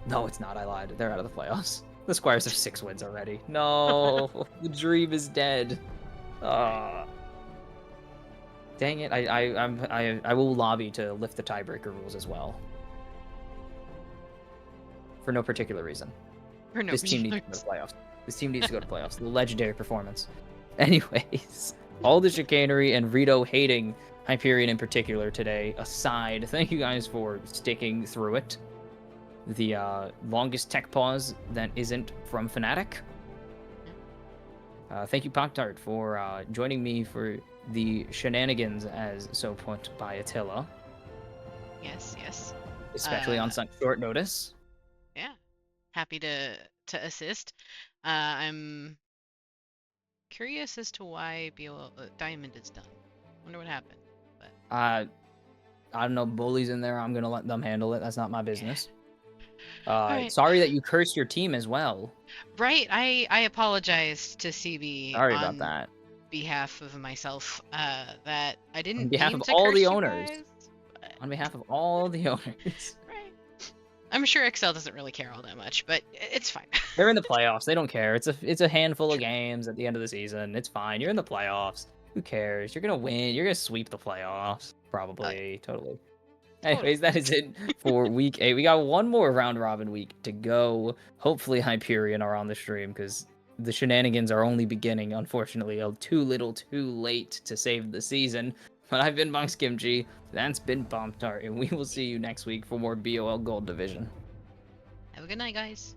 No, it's not. I lied. They're out of the playoffs. The Squires have 6 wins already. No, the dream is dead. Dang it! I will lobby to lift the tiebreaker rules as well. For no particular reason. This team needs to go to playoffs. This team needs to go to playoffs. The legendary performance. Anyways, all the chicanery and Rito hating Hyperion in particular today aside, thank you guys for sticking through it. The longest tech pause that isn't from Fnatic. Thank you, Pop-Tart, for joining me for the shenanigans, as so put by Attila. Yes, yes. Especially on such short notice. Yeah. Happy to assist. I'm curious as to why BOL Diamond is done. Wonder what happened. But I don't know. Bully's in there. I'm gonna let them handle it. That's not my business. right. Sorry that you cursed your team as well. Right. I apologize to CB Sorry on about that. behalf of myself. That I didn't On behalf mean of to all curse the you owners. guys, but... On behalf of all the owners. Right. I'm sure Excel doesn't really care all that much, but it's fine. They're in the playoffs. They don't care. It's a handful of games at the end of the season. It's fine. You're in the playoffs. Who cares? You're gonna win. You're gonna sweep the playoffs. Probably. Totally. Anyways, that is it for week 8. We got one more round robin week to go. Hopefully Hyperion are on the stream because the shenanigans are only beginning, unfortunately. Too little, too late to save the season. But I've been Bunks Kimchi. That's been Bomb Tart, and we will see you next week for more BOL Gold Division. Have a good night, guys.